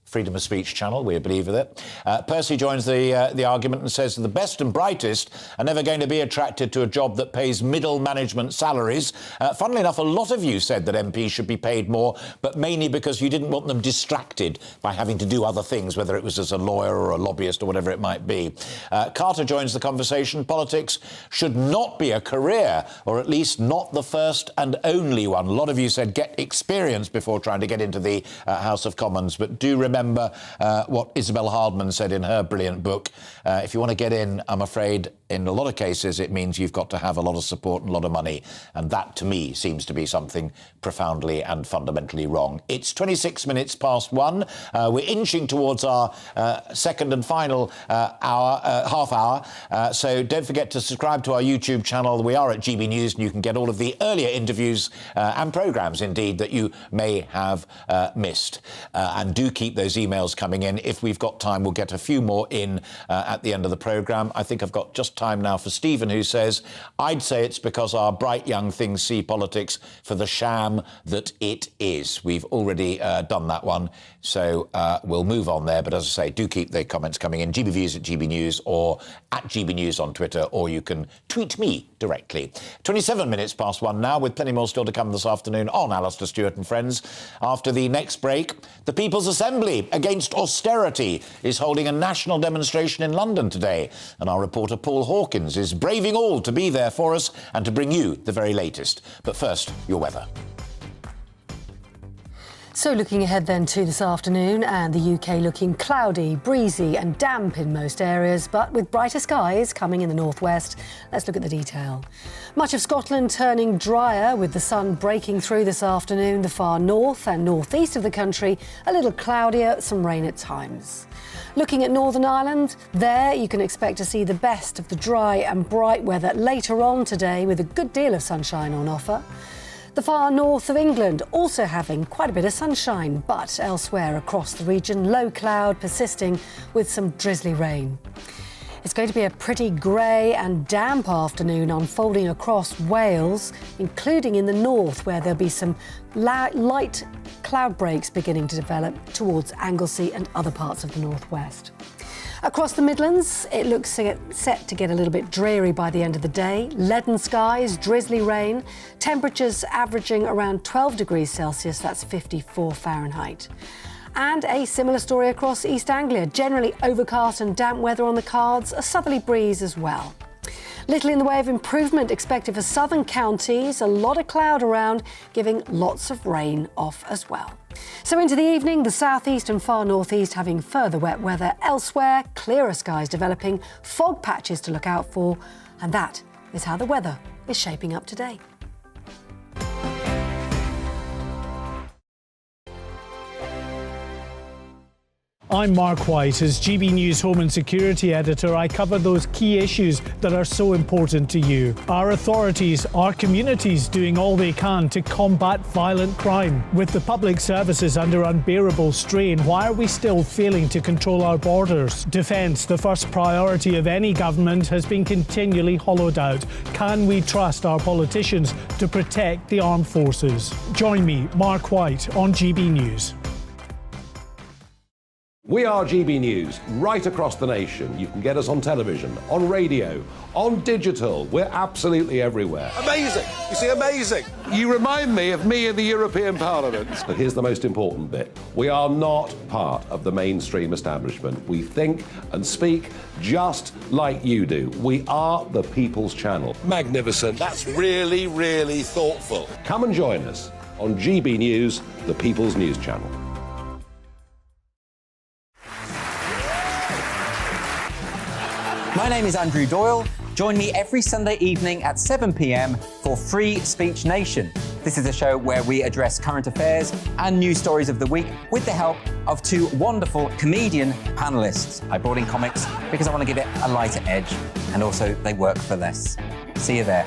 freedom of speech channel, we believe with it. Percy joins the argument and says the best and brightest are never going to be attracted to a job that pays middle management salaries. Funnily enough, a lot of you said that MPs should be paid more, but mainly because you didn't want them distracted by having to do other things, whether it was as a lawyer or a lobbyist or whatever it might be. Carter joins the conversation. Politics should not be a career, or at least not the first and only one. A lot of you said get experience before trying to get into the House of Commons, but do remember what Isabel Hardman said in her brilliant book. If you want to get in, I'm afraid, in a lot of cases, it means you've got to have a lot of support and a lot of money. And that, to me, seems to be something profoundly and fundamentally wrong. It's 26 minutes past 1. We're inching towards our second and final half hour. So don't forget to subscribe to our YouTube channel. We are at GB News, and you can get all of the earlier interviews and programmes, indeed, that you may have missed. And do keep those emails coming in. If we've got time, we'll get a few more in at the end of the programme. I think I've got just time now for Stephen, who says, I'd say it's because our bright young things see politics for the sham that it is. We've already done that one, so we'll move on there. But as I say, do keep the comments coming in. GBViews at GB News or at GB News on Twitter, or you can tweet me directly. 27 minutes past 1 now, with plenty more still to come this afternoon on Alastair Stewart and Friends. After the next break, the People's Assembly Party against austerity is holding a national demonstration in London today. And our reporter Paul Hawkins is braving all to be there for us and to bring you the very latest. But first, your weather. So looking ahead then to this afternoon, and the UK looking cloudy, breezy and damp in most areas, but with brighter skies coming in the northwest. Let's look at the detail. Much of Scotland turning drier with the sun breaking through this afternoon. The far north and northeast of the country a little cloudier, some rain at times. Looking at Northern Ireland, there you can expect to see the best of the dry and bright weather later on today, with a good deal of sunshine on offer. The far north of England also having quite a bit of sunshine, but elsewhere across the region, low cloud persisting with some drizzly rain. It's going to be a pretty grey and damp afternoon unfolding across Wales, including in the north, where there'll be some light cloud breaks beginning to develop towards Anglesey and other parts of the northwest. Across the Midlands, it looks set to get a little bit dreary by the end of the day. Leaden skies, drizzly rain, temperatures averaging around 12 degrees Celsius, that's 54 Fahrenheit. And a similar story across East Anglia. Generally overcast and damp weather on the cards, a southerly breeze as well. Little in the way of improvement expected for southern counties, a lot of cloud around, giving lots of rain off as well. So into the evening, the southeast and far northeast having further wet weather. Elsewhere, clearer skies developing, fog patches to look out for, and that is how the weather is shaping up today. I'm Mark White. As GB News Home and Security Editor, I cover those key issues that are so important to you. Our authorities, our communities doing all they can to combat violent crime. With the public services under unbearable strain, why are we still failing to control our borders? Defence, the first priority of any government, has been continually hollowed out. Can we trust our politicians to protect the armed forces? Join me, Mark White, on GB News. We are GB News, right across the nation. You can get us on television, on radio, on digital. We're absolutely everywhere. Amazing! You see, amazing! You remind me of me in the European Parliament. But here's the most important bit. We are not part of the mainstream establishment. We think and speak just like you do. We are the People's Channel. Magnificent. That's really, really thoughtful. Come and join us on GB News, the People's News Channel. My name is Andrew Doyle. Join me every Sunday evening at 7 p.m. for Free Speech Nation. This is a show where we address current affairs and news stories of the week with the help of two wonderful comedian panellists. I brought in comics because I want to give it a lighter edge, and also they work for less. See you there.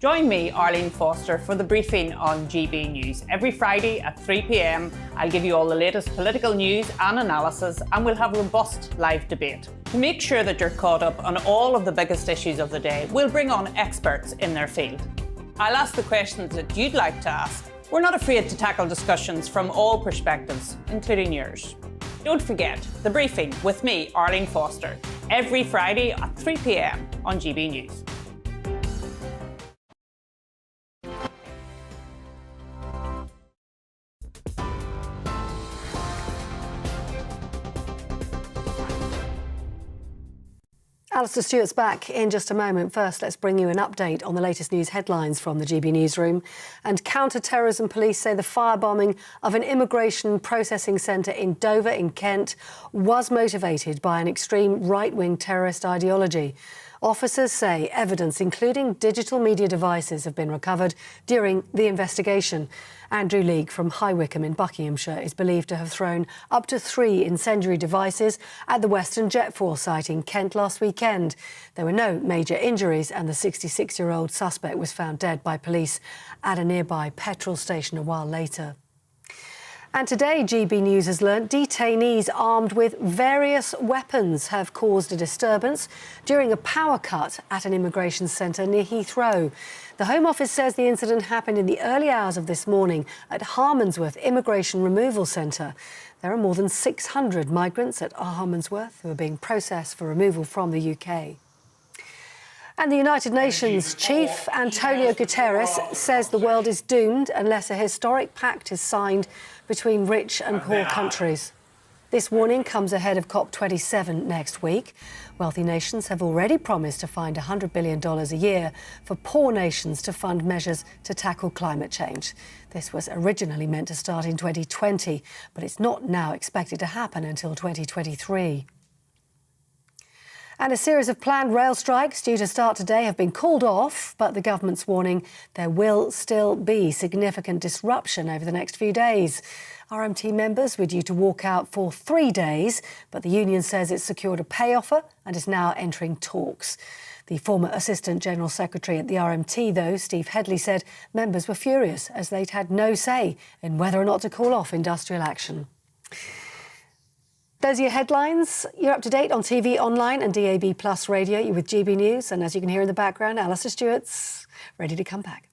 Join me, Arlene Foster, for the briefing on GB News. Every Friday at 3 p.m, I'll give you all the latest political news and analysis, and we'll have robust live debate. To make sure that you're caught up on all of the biggest issues of the day, we'll bring on experts in their field. I'll ask the questions that you'd like to ask. We're not afraid to tackle discussions from all perspectives, including yours. Don't forget, the briefing with me, Arlene Foster, every Friday at 3 p.m. on GB News. Alastair Stewart's back in just a moment. First, let's bring you an update on the latest news headlines from the GB newsroom. And counter-terrorism police say the firebombing of an immigration processing centre in Dover in Kent was motivated by an extreme right-wing terrorist ideology. Officers say evidence, including digital media devices, have been recovered during the investigation. Andrew Leake from High Wycombe in Buckinghamshire is believed to have thrown up to 3 incendiary devices at the Western Jet Force site in Kent last weekend. There were no major injuries, and the 66-year-old suspect was found dead by police at a nearby petrol station a while later. And today, GB News has learnt detainees armed with various weapons have caused a disturbance during a power cut at an immigration centre near Heathrow. The Home Office says the incident happened in the early hours of this morning at Harmondsworth Immigration Removal Centre. There are more than 600 migrants at Harmondsworth who are being processed for removal from the UK. And the United Nations chief, Antonio Guterres, says the world is doomed unless a historic pact is signed between rich and poor countries. This warning comes ahead of COP27 next week. Wealthy nations have already promised to find $100 billion a year for poor nations to fund measures to tackle climate change. This was originally meant to start in 2020, but it's not now expected to happen until 2023. And a series of planned rail strikes due to start today have been called off, but the government's warning there will still be significant disruption over the next few days. RMT members were due to walk out for 3 days, but the union says it's secured a pay offer and is now entering talks. The former Assistant General Secretary at the RMT, though, Steve Headley, said members were furious as they'd had no say in whether or not to call off industrial action. Those are your headlines. You're up to date on TV, online and DAB Plus radio. You're with GB News. And as you can hear in the background, Alastair Stewart's ready to come back.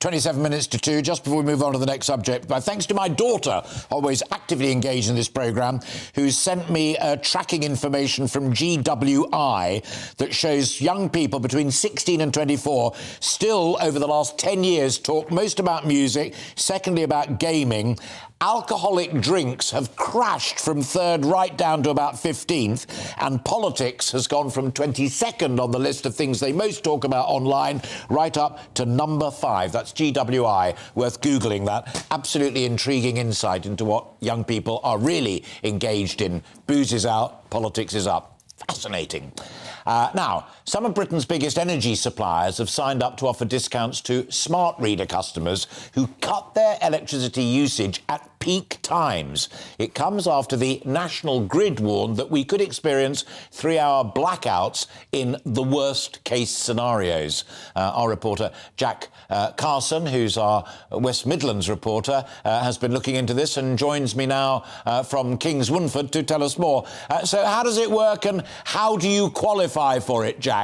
27 minutes to 2, just before we move on to the next subject. My thanks to my daughter, always actively engaged in this programme, who's sent me tracking information from GWI that shows young people between 16 and 24 still, over the last 10 years, talk most about music, secondly about gaming. Alcoholic drinks have crashed from 3rd right down to about 15th, and politics has gone from 22nd on the list of things they most talk about online right up to number 5. That's GWI. Worth Googling that. Absolutely intriguing insight into what young people are really engaged in. Booze is out, politics is up. Fascinating. Now, some of Britain's biggest energy suppliers have signed up to offer discounts to smart reader customers who cut their electricity usage at peak times. It comes after the National Grid warned that we could experience 3-hour blackouts in the worst-case scenarios. Our reporter, Jack Carson, who's our West Midlands reporter, has been looking into this and joins me now from Kings Wunford to tell us more. So how does it work and how do you qualify for it, Jack?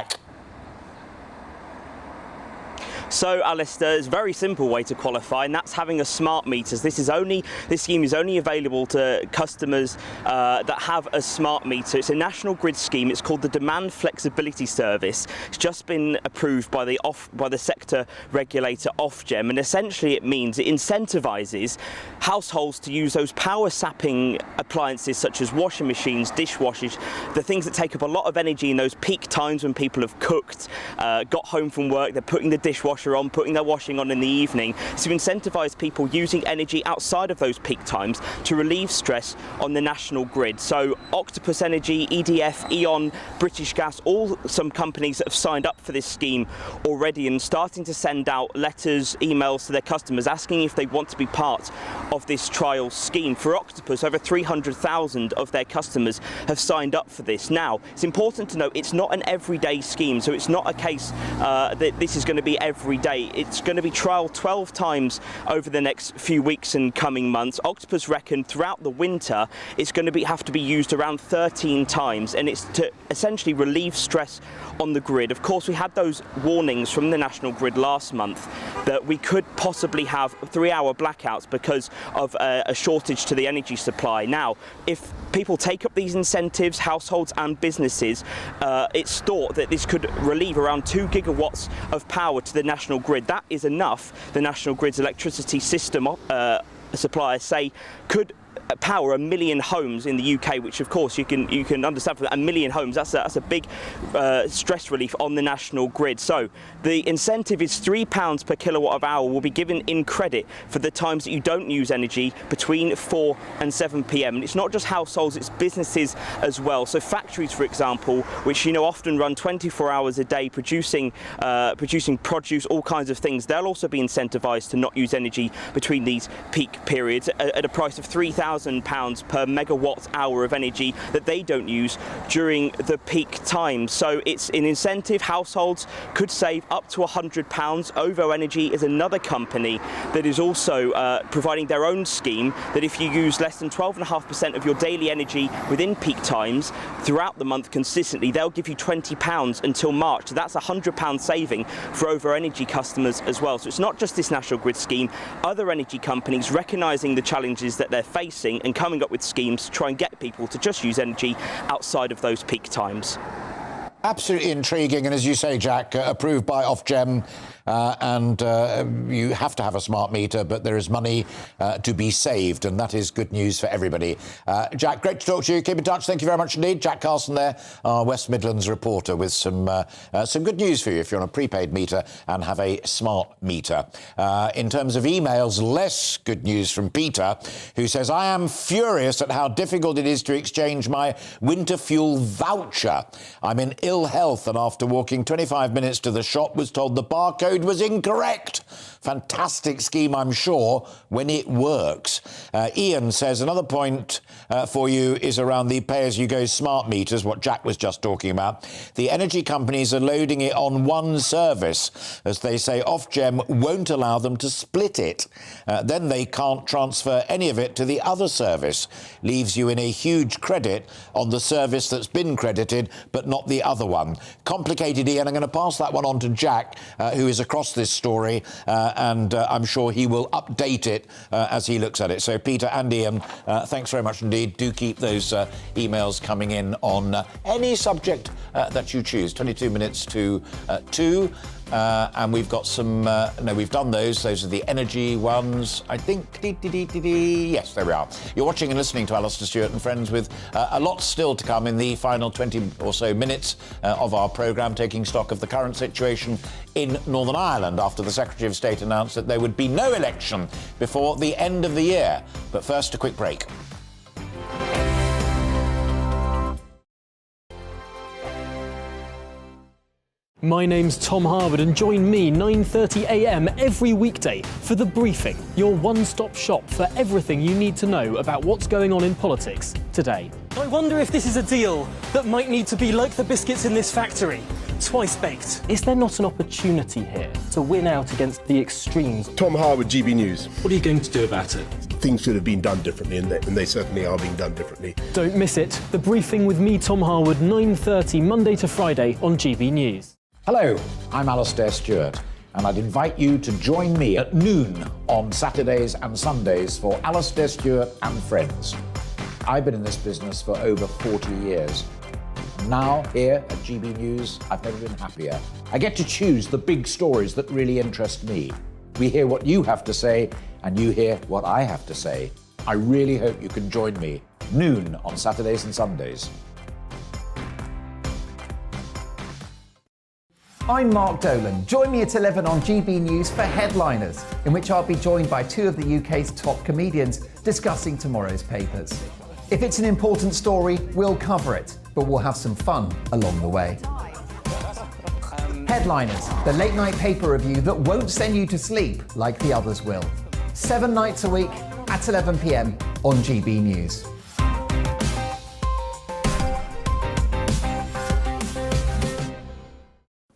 So, Alastair, there's a very simple way to qualify, and that's having a smart meters. This scheme is only available to customers that have a smart meter. It's a National Grid scheme. It's called the Demand Flexibility Service. It's just been approved by the sector regulator Ofgem, and essentially it means it incentivises households to use those power-sapping appliances such as washing machines, dishwashers, the things that take up a lot of energy in those peak times when people have cooked, got home from work, they're putting the dishwasher on, putting their washing on in the evening, to incentivise people using energy outside of those peak times to relieve stress on the national grid. So Octopus Energy, EDF, E.ON, British Gas, some companies that have signed up for this scheme already and starting to send out letters, emails to their customers asking if they want to be part of this trial scheme. For Octopus, over 300,000 of their customers have signed up for this. Now, it's important to note it's not an everyday scheme, so it's not a case that this is going to be every day. It's going to be trialled 12 times over the next few weeks and coming months. Octopus reckon throughout the winter it's going to have to be used around 13 times, and it's to essentially relieve stress on the grid. Of course, we had those warnings from the National Grid last month that we could possibly have 3-hour blackouts because of a shortage to the energy supply. Now, if people take up these incentives, households and businesses, it's thought that this could relieve around 2 gigawatts of power to the national grid. That is enough, the National Grid's electricity system suppliers say, could power 1 million homes in the UK, which of course you can understand from that, 1 million homes, that's a big stress relief on the national grid. So the incentive is £3 per kilowatt of hour will be given in credit for the times that you don't use energy between 4 and 7 p.m. And it's not just households, it's businesses as well. So factories, for example, which often run 24 hours a day producing produce, all kinds of things, they'll also be incentivised to not use energy between these peak periods at a price of £3,000 £2,000 per megawatt hour of energy that they don't use during the peak times. So it's an incentive. Households could save up to £100. OVO Energy is another company that is also providing their own scheme that if you use less than 12.5% of your daily energy within peak times throughout the month consistently, they'll give you £20 until March. So that's £100 saving for OVO Energy customers as well. So it's not just this National Grid scheme. Other energy companies recognising the challenges that they're facing and coming up with schemes to try and get people to just use energy outside of those peak times. Absolutely intriguing, and as you say, Jack, approved by Ofgem, and you have to have a smart meter, but there is money to be saved, and that is good news for everybody. Jack, great to talk to you. Keep in touch. Thank you very much indeed. Jack Carson there, our West Midlands reporter, with some good news for you if you're on a prepaid meter and have a smart meter. In terms of emails, less good news from Peter, who says, I am furious at how difficult it is to exchange my winter fuel voucher. I'm in ill health, and after walking 25 minutes to the shop was told the barcode was incorrect. Fantastic scheme, I'm sure, when it works. Ian says another point for you is around the pay-as-you-go smart meters, what Jack was just talking about. The energy companies are loading it on one service. As they say, Ofgem won't allow them to split it. Then they can't transfer any of it to the other service. Leaves you in a huge credit on the service that's been credited, but not the other one. Complicated, Ian. I'm going to pass that one on to Jack, who is across this story, and I'm sure he will update it as he looks at it. So, Peter and Ian, thanks very much indeed. Do keep those emails coming in on any subject that you choose. 22 minutes to 2. And we've got some... no, we've done those. Those are the energy ones. I think... Yes, there we are. You're watching and listening to Alastair Stewart and Friends, with a lot still to come in the final 20 or so minutes of our programme, taking stock of the current situation in Northern Ireland after the Secretary of State announced that there would be no election before the end of the year. But first, a quick break. My name's Tom Harwood, and join me 9:30 a.m. every weekday for The Briefing, your one-stop shop for everything you need to know about what's going on in politics today. I wonder if this is a deal that might need to be like the biscuits in this factory, twice baked. Is there not an opportunity here to win out against the extremes? Tom Harwood, GB News. What are you going to do about it? Things should have been done differently, and they certainly are being done differently. Don't miss it. The Briefing with me, Tom Harwood, 9:30 Monday to Friday on GB News. Hello, I'm Alastair Stewart, and I'd invite you to join me at noon on Saturdays and Sundays for Alastair Stewart and Friends. I've been in this business for over 40 years. Now, here at GB News, I've never been happier. I get to choose the big stories that really interest me. We hear what you have to say, and you hear what I have to say. I really hope you can join me. Noon on Saturdays and Sundays. I'm Mark Dolan. Join me at 11 on GB News for Headliners, in which I'll be joined by two of the UK's top comedians discussing tomorrow's papers. If it's an important story, we'll cover it, but we'll have some fun along the way. Headliners, the late-night paper review that won't send you to sleep like the others will. 7 nights a week at 11 p.m. on GB News.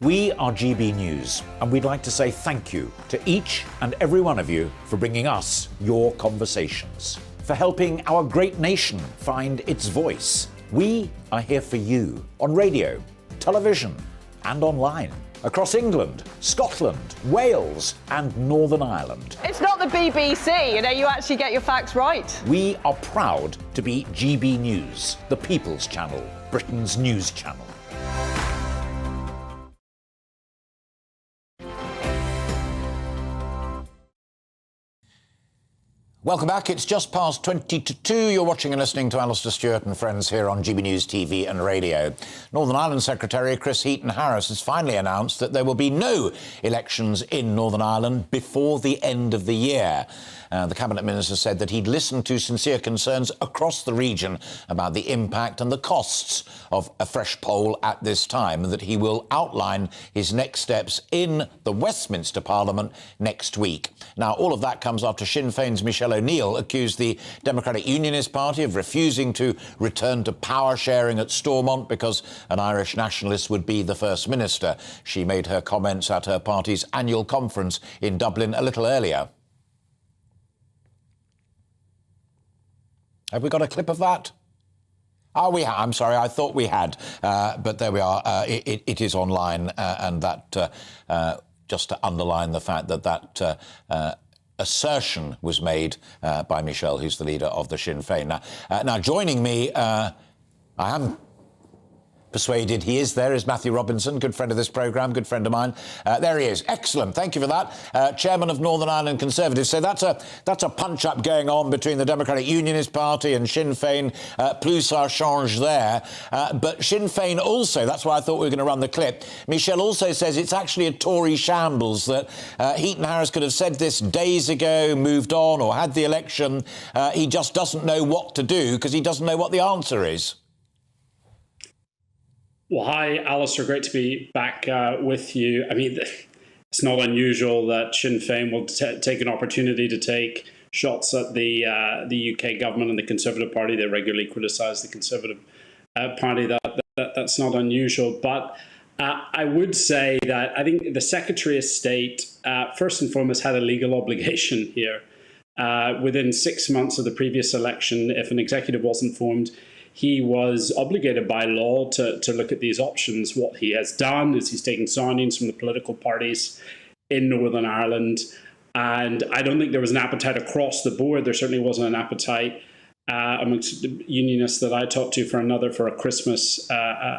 We are GB News, and we'd like to say thank you to each and every one of you for bringing us your conversations, for helping our great nation find its voice. We are here for you on radio, television, and online, across England, Scotland, Wales, and Northern Ireland. It's not the BBC, you actually get your facts right. We are proud to be GB News, the People's Channel, Britain's news channel. Welcome back. It's just past 20 to 2. You're watching and listening to Alastair Stewart and Friends here on GB News TV and radio. Northern Ireland Secretary Chris Heaton-Harris has finally announced that there will be no elections in Northern Ireland before the end of the year. The Cabinet Minister said that he'd listened to sincere concerns across the region about the impact and the costs of a fresh poll at this time, and that he will outline his next steps in the Westminster Parliament next week. Now, all of that comes after Sinn Féin's Michelle O'Neill accused the Democratic Unionist Party of refusing to return to power sharing at Stormont because an Irish nationalist would be the First Minister. She made her comments at her party's annual conference in Dublin a little earlier. Have we got a clip of that? Oh, I'm sorry, I thought we had, but there we are. It is online, and that just to underline the fact that assertion was made by Michel, who's the leader of the Sinn Féin. Now joining me, I am persuaded he is there, is Matthew Robinson, good friend of this programme, good friend of mine. There he is. Excellent. Thank you for that. Chairman of Northern Ireland Conservatives. So that's a punch-up going on between the Democratic Unionist Party and Sinn Féin. Plus ça change there. But Sinn Féin also, that's why I thought we were going to run the clip, Michel also says it's actually a Tory shambles, that Heaton Harris could have said this days ago, moved on, or had the election. He just doesn't know what to do because he doesn't know what the answer is. Well, hi, Alastair. Great to be back with you. I mean, it's not unusual that Sinn Féin will take an opportunity to take shots at the UK government and the Conservative Party. They regularly criticise the Conservative Party. That's not unusual. But I would say that I think the Secretary of State, first and foremost, had a legal obligation here. Within 6 months of the previous election, if an executive wasn't formed, he was obligated by law to look at these options. What he has done is he's taken soundings from the political parties in Northern Ireland. And I don't think there was an appetite across the board. There certainly wasn't an appetite amongst the unionists that I talked to for a Christmas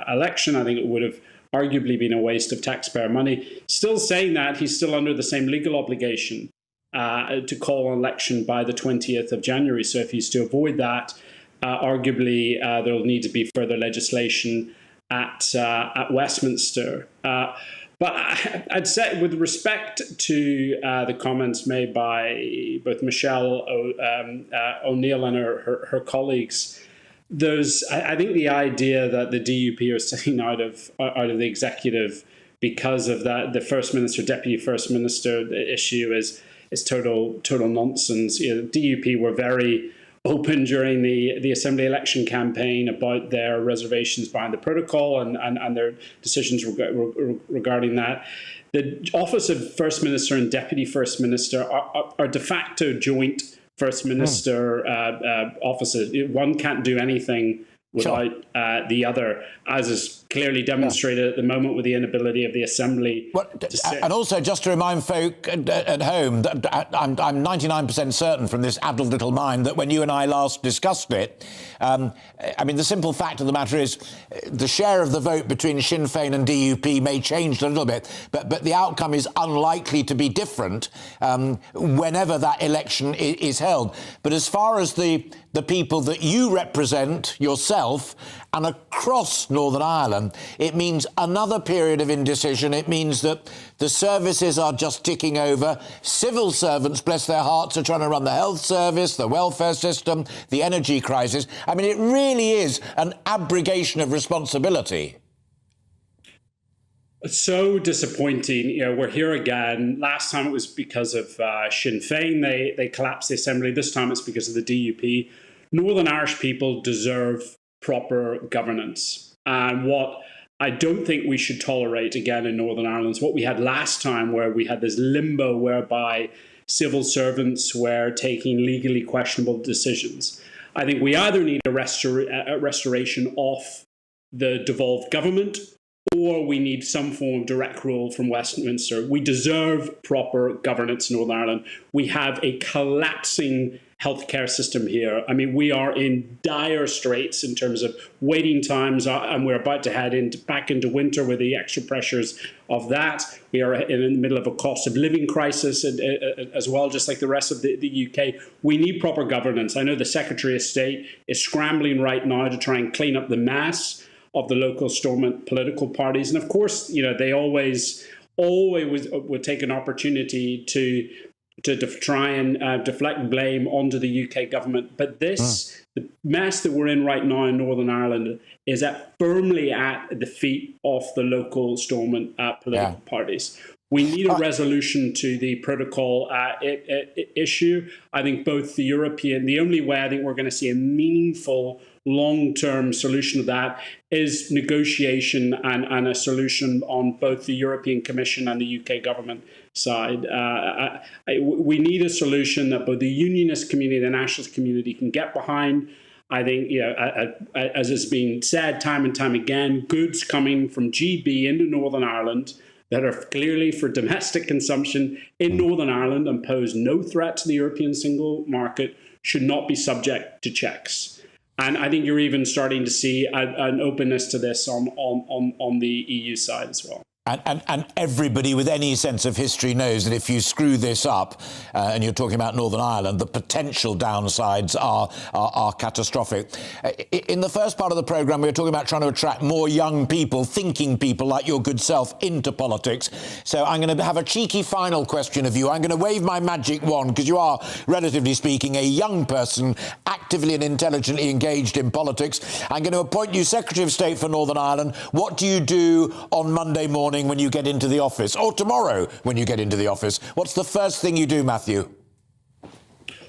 election. I think it would have arguably been a waste of taxpayer money. Still saying that, he's still under the same legal obligation to call an election by the 20th of January. So if he's to avoid that, arguably, there will need to be further legislation at Westminster. But I'd say, with respect to the comments made by both Michel O'Neill and her colleagues, I think the idea that the DUP are staying out of the executive because of that, the First Minister, Deputy First Minister issue is total nonsense. You know, the DUP were very open during the Assembly election campaign about their reservations behind the protocol and their decisions regarding that. The office of First Minister and Deputy First Minister are de facto joint First Minister offices. One can't do anything without the other, as is clearly demonstrated at the moment with the inability of the Assembly to sit. And also, just to remind folk at home, that I'm 99% certain from this addled little mind that when you and I last discussed it, I mean, the simple fact of the matter is the share of the vote between Sinn Féin and DUP may change a little bit, but the outcome is unlikely to be different whenever that election is held. But as far as the people that you represent yourself and across Northern Ireland, it means another period of indecision. It means that the services are just ticking over. Civil servants, bless their hearts, are trying to run the health service, the welfare system, the energy crisis. I mean, it really is an abrogation of responsibility. It's so disappointing. You know, we're here again. Last time it was because of Sinn Féin. They collapsed the Assembly. This time it's because of the DUP. Northern Irish people deserve proper governance. And what I don't think we should tolerate again in Northern Ireland is what we had last time, where we had this limbo whereby civil servants were taking legally questionable decisions. I think we either need a restoration of the devolved government, or we need some form of direct rule from Westminster. We deserve proper governance in Northern Ireland. We have a collapsing healthcare system here. I mean, we are in dire straits in terms of waiting times, and we're about to head back into winter with the extra pressures of that. We are in the middle of a cost of living crisis as well, just like the rest of the UK. We need proper governance. I know the Secretary of State is scrambling right now to try and clean up the mess of the local Stormont political parties. And of course, you know, they always would take an opportunity to try and deflect blame onto the UK government. But this The mess that we're in right now in Northern Ireland is firmly at the feet of the local stormont political parties. We need a resolution to the protocol issue. I think the only way I think we're going to see a meaningful long-term solution to that is negotiation and a solution on both the European Commission and the UK government side. We need a solution that both the unionist community and the nationalist community can get behind. I think, as has been said time and time again, goods coming from GB into Northern Ireland that are clearly for domestic consumption in Northern Ireland and pose no threat to the European single market should not be subject to checks. And I think you're even starting to see an openness to this on the EU side as well. And everybody with any sense of history knows that if you screw this up, and you're talking about Northern Ireland, the potential downsides are catastrophic. In the first part of the programme, we were talking about trying to attract more young people, thinking people like your good self, into politics. So I'm going to have a cheeky final question of you. I'm going to wave my magic wand, because you are, relatively speaking, a young person, actively and intelligently engaged in politics. I'm going to appoint you Secretary of State for Northern Ireland. What do you do on Monday morning when you get into the office, or tomorrow when you get into the office? What's the first thing you do, Matthew?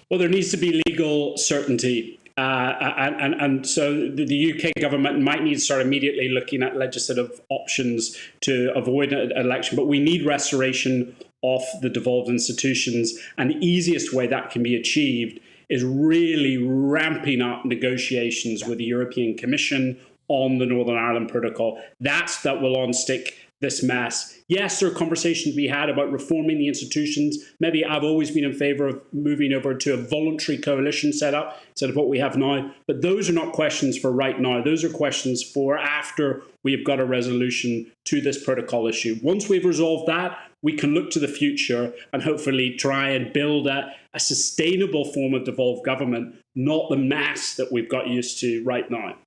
Well, there needs to be legal certainty. And so the UK government might need to start immediately looking at legislative options to avoid an election. But we need restoration of the devolved institutions. And the easiest way that can be achieved is really ramping up negotiations with the European Commission on the Northern Ireland Protocol. That will unstick this mess. Yes, there are conversations to be had about reforming the institutions. Maybe I've always been in favour of moving over to a voluntary coalition setup instead of what we have now. But those are not questions for right now. Those are questions for after we've got a resolution to this protocol issue. Once we've resolved that, we can look to the future and hopefully try and build a sustainable form of devolved government, not the mess that we've got used to right now.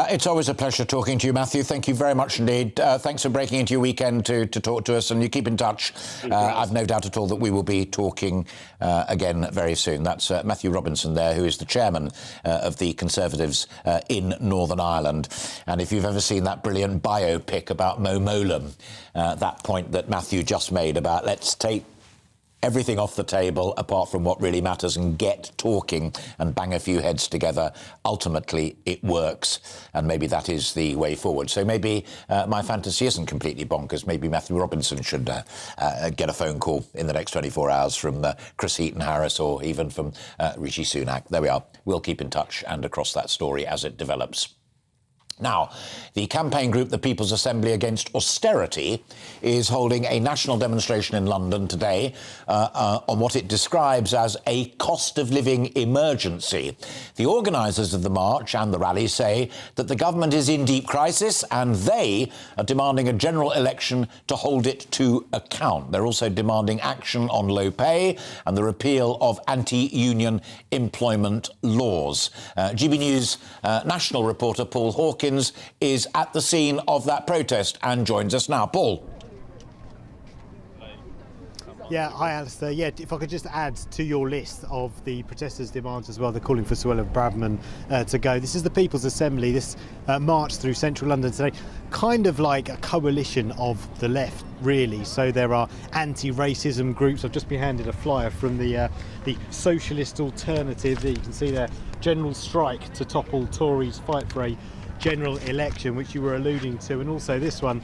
It's always a pleasure talking to you, Matthew. Thank you very much indeed. Thanks for breaking into your weekend to talk to us, and you keep in touch. I've no doubt at all that we will be talking again very soon. That's Matthew Robinson there, who is the chairman of the Conservatives in Northern Ireland. And if you've ever seen that brilliant biopic about Mo Mowlam, that point that Matthew just made about let's take everything off the table apart from what really matters and get talking and bang a few heads together. Ultimately, it works, and maybe that is the way forward. So maybe my fantasy isn't completely bonkers. Maybe Matthew Robinson should get a phone call in the next 24 hours from Chris Heaton-Harris or even from Rishi Sunak. There we are. We'll keep in touch and across that story as it develops. Now, the campaign group, the People's Assembly Against Austerity, is holding a national demonstration in London today on what it describes as a cost of living emergency. The organisers of the march and the rally say that the government is in deep crisis and they are demanding a general election to hold it to account. They're also demanding action on low pay and the repeal of anti-union employment laws. GB News national reporter Paul Hawkins is at the scene of that protest and joins us now. Paul. Yeah, hi Alastair. Yeah, if I could just add to your list of the protesters' demands as well, they're calling for Suella Braverman to go. This is the People's Assembly. This march through central London today, kind of like a coalition of the left, really. So there are anti-racism groups. I've just been handed a flyer from the Socialist Alternative. There you can see there, general strike to topple Tories, fight for a general election, which you were alluding to, and also this one,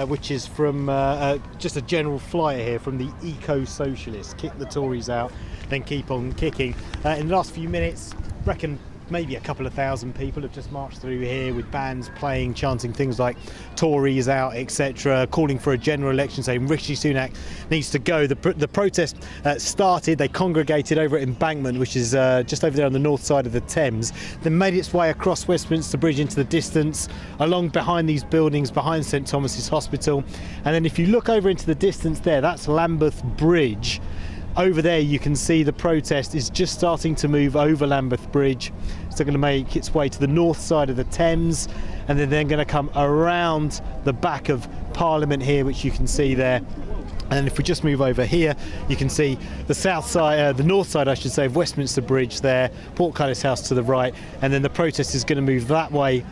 which is from just a general flyer here from the Eco-Socialists. Kick the Tories out, then keep on kicking. In the last few minutes, reckon maybe a couple of thousand people have just marched through here with bands playing, chanting things like Tories out, etc., calling for a general election, saying Rishi Sunak needs to go. The protest started, they congregated over at Embankment, which is just over there on the north side of the Thames, then made its way across Westminster Bridge into the distance, along behind these buildings, behind St Thomas's Hospital, and then if you look over into the distance there, that's Lambeth Bridge. Over there you can see the protest is just starting to move over Lambeth Bridge. It's going to make its way to the north side of the Thames, and then they're going to come around the back of Parliament here, which you can see there. And then if we just move over here, you can see the south side, the north side, I should say, of Westminster Bridge there, Portcullis House to the right, and then the protest is going to move that way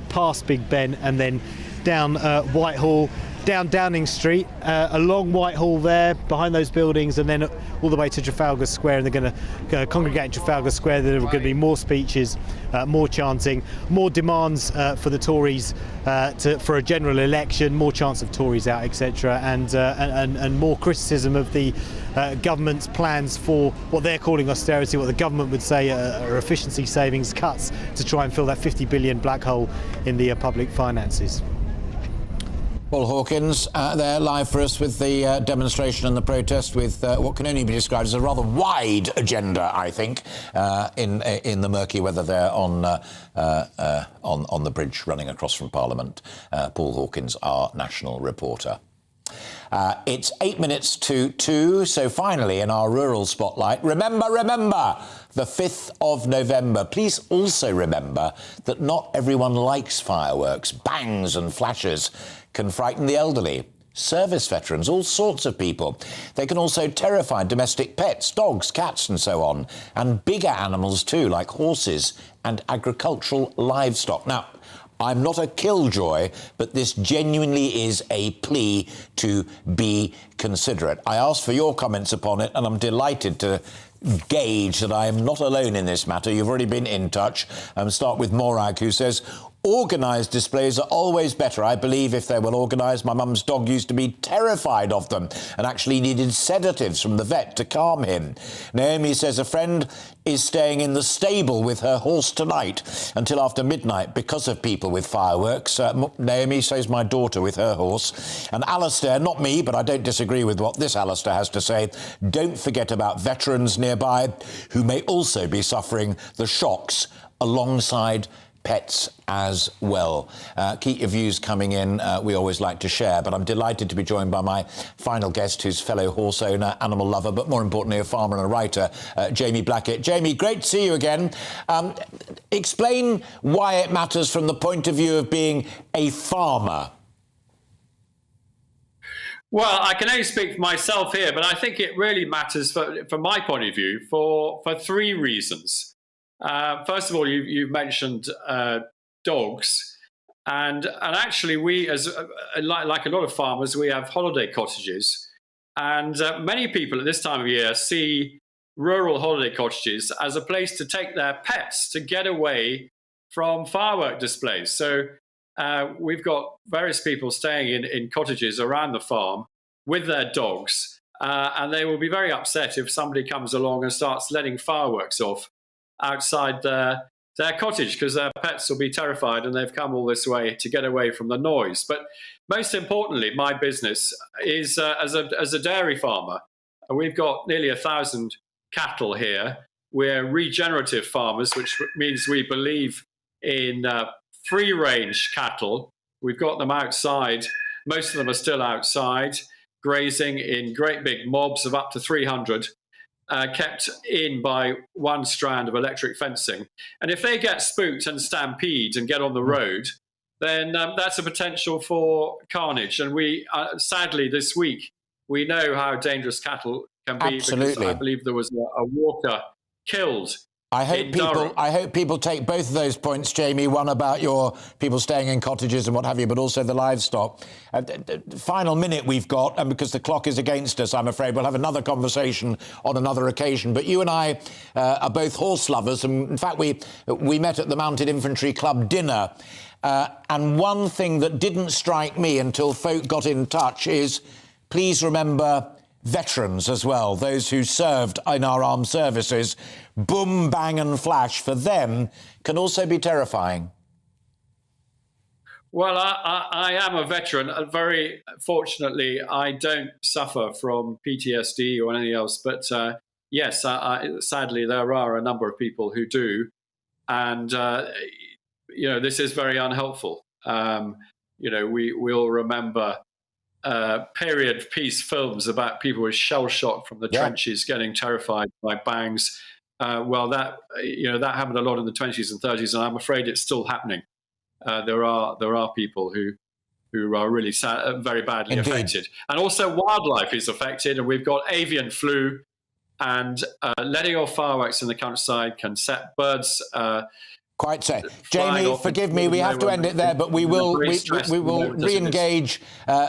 past Big Ben and then down Whitehall, down Downing Street, along Whitehall there, behind those buildings, and then all the way to Trafalgar Square, and they're going to congregate in Trafalgar Square. There are going to be more speeches, more chanting, more demands for the Tories for a general election, more chance of Tories out, etc., and more criticism of the government's plans for what they're calling austerity, what the government would say are efficiency savings cuts to try and fill that 50 billion black hole in the public finances. Paul Hawkins there live for us with the demonstration and the protest with what can only be described as a rather wide agenda, I think, in the murky weather there on the bridge running across from Parliament. Paul Hawkins, our national reporter. It's 8 minutes to 2, so finally in our rural spotlight, remember, the 5th of November. Please also remember that not everyone likes fireworks. Bangs and flashes can frighten the elderly, service veterans, all sorts of people. They can also terrify domestic pets, dogs, cats and so on, and bigger animals too, like horses and agricultural livestock. Now, I'm not a killjoy, but this genuinely is a plea to be considerate. I asked for your comments upon it, and I'm delighted to gauge that I am not alone in this matter. You've already been in touch. Start with Morag, who says, organised displays are always better. I believe if they were organised, my mum's dog used to be terrified of them and actually needed sedatives from the vet to calm him. Naomi says a friend is staying in the stable with her horse tonight until after midnight because of people with fireworks. Naomi says my daughter with her horse. And Alastair, not me, but I don't disagree with what this Alastair has to say, don't forget about veterans nearby who may also be suffering the shocks alongside pets as well. Keep your views coming in. We always like to share, but I'm delighted to be joined by my final guest, who's fellow horse owner, animal lover, but more importantly, a farmer and a writer, Jamie Blackett. Jamie, great to see you again. Explain why it matters from the point of view of being a farmer. Well, I can only speak for myself here, but I think it really matters from my point of view for 3 reasons. First of all, you've mentioned dogs, and actually we, as like a lot of farmers, we have holiday cottages, and many people at this time of year see rural holiday cottages as a place to take their pets to get away from firework displays. So we've got various people staying in cottages around the farm with their dogs, and they will be very upset if somebody comes along and starts letting fireworks off outside their cottage, because their pets will be terrified and they've come all this way to get away from the noise. But most importantly, my business is as a dairy farmer. We've got nearly 1,000 cattle here. We're regenerative farmers, which means we believe in free-range cattle. We've got them outside. Most of them are still outside, grazing in great big mobs of up to 300. Kept in by one strand of electric fencing. And if they get spooked and stampede and get on the road, then that's a potential for carnage. And we, sadly, this week, we know how dangerous cattle can be. Absolutely. Because I believe there was a walker killed. I hope people take both of those points, Jamie, one about your people staying in cottages and what have you, but also the livestock. Final minute we've got, and because the clock is against us, I'm afraid, we'll have another conversation on another occasion. But you and I are both horse lovers, and in fact, we met at the Mounted Infantry Club dinner. And one thing that didn't strike me until folk got in touch is, please remember veterans as well, those who served in our armed services. Boom, bang and flash for them can also be terrifying. Well, I am a veteran. Very fortunately, I don't suffer from PTSD or anything else. But yes, sadly, there are a number of people who do. And, this is very unhelpful. We'll remember period piece films about people with shell shock from the trenches getting terrified by bangs. That happened a lot in the 20s and 30s, and I'm afraid it's still happening. There are people who who are really very badly Indeed. affected. And also wildlife is affected, and we've got avian flu, and letting off fireworks in the countryside can set birds. Quite so. Jamie, forgive me, we have to end it there, but we will re-engage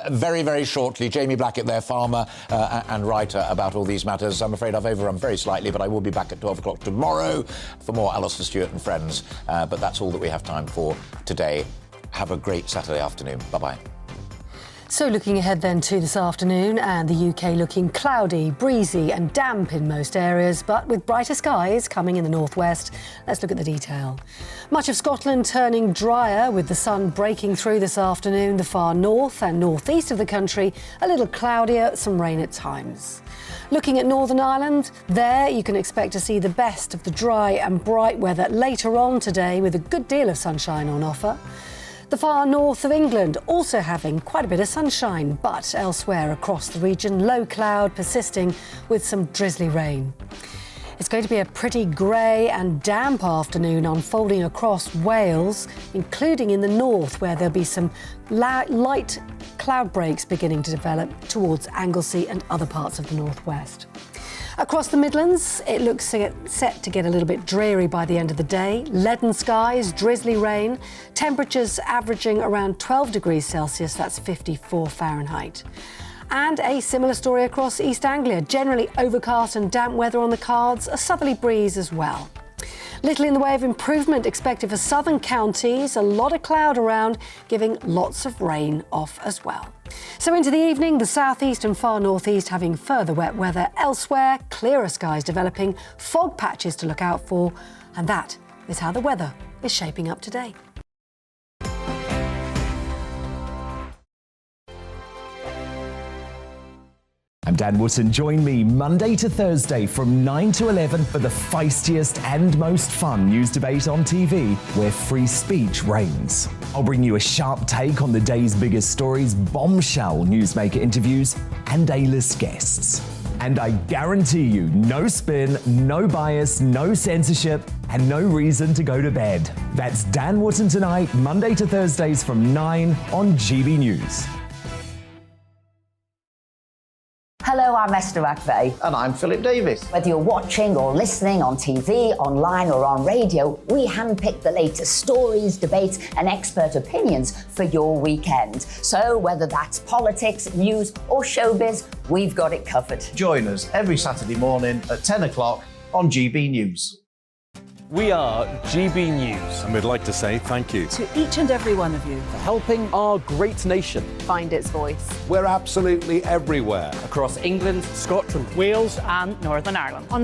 very, very shortly. Jamie Blackett there, farmer and writer about all these matters. I'm afraid I've overrun very slightly, but I will be back at 12 o'clock tomorrow for more Alastair Stewart and Friends. But that's all that we have time for today. Have a great Saturday afternoon. Bye-bye. So looking ahead then to this afternoon, and the UK looking cloudy, breezy and damp in most areas, but with brighter skies coming in the northwest. Let's look at the detail. Much of Scotland turning drier with the sun breaking through this afternoon. The far north and northeast of the country a little cloudier, some rain at times. Looking at Northern Ireland, there you can expect to see the best of the dry and bright weather later on today, with a good deal of sunshine on offer. The far north of England also having quite a bit of sunshine, but elsewhere across the region, low cloud persisting with some drizzly rain. It's going to be a pretty grey and damp afternoon unfolding across Wales, including in the north, where there'll be some light cloud breaks beginning to develop towards Anglesey and other parts of the northwest. Across the Midlands, it looks set to get a little bit dreary by the end of the day. Leaden skies, drizzly rain, temperatures averaging around 12 degrees Celsius, that's 54 Fahrenheit. And a similar story across East Anglia. Generally overcast and damp weather on the cards, a southerly breeze as well. Little in the way of improvement expected for southern counties, a lot of cloud around, giving lots of rain off as well. So into the evening, the southeast and far northeast having further wet weather. Elsewhere, clearer skies developing, fog patches to look out for, and that is how the weather is shaping up today. I'm Dan Wootton. Join me Monday to Thursday from 9 to 11 for the feistiest and most fun news debate on TV, where free speech reigns. I'll bring you a sharp take on the day's biggest stories, bombshell newsmaker interviews, and A-list guests. And I guarantee you, no spin, no bias, no censorship, and no reason to go to bed. That's Dan Wootton Tonight, Monday to Thursdays from 9 on GB News. Hello, I'm Esther McVeigh. And I'm Philip Davis. Whether you're watching or listening on TV, online or on radio, we handpick the latest stories, debates and expert opinions for your weekend. So whether that's politics, news or showbiz, we've got it covered. Join us every Saturday morning at 10 o'clock on GB News. We are GB News. And we'd like to say thank you to each and every one of you for helping our great nation find its voice. We're absolutely everywhere. Across England, Scotland, Wales and Northern Ireland. On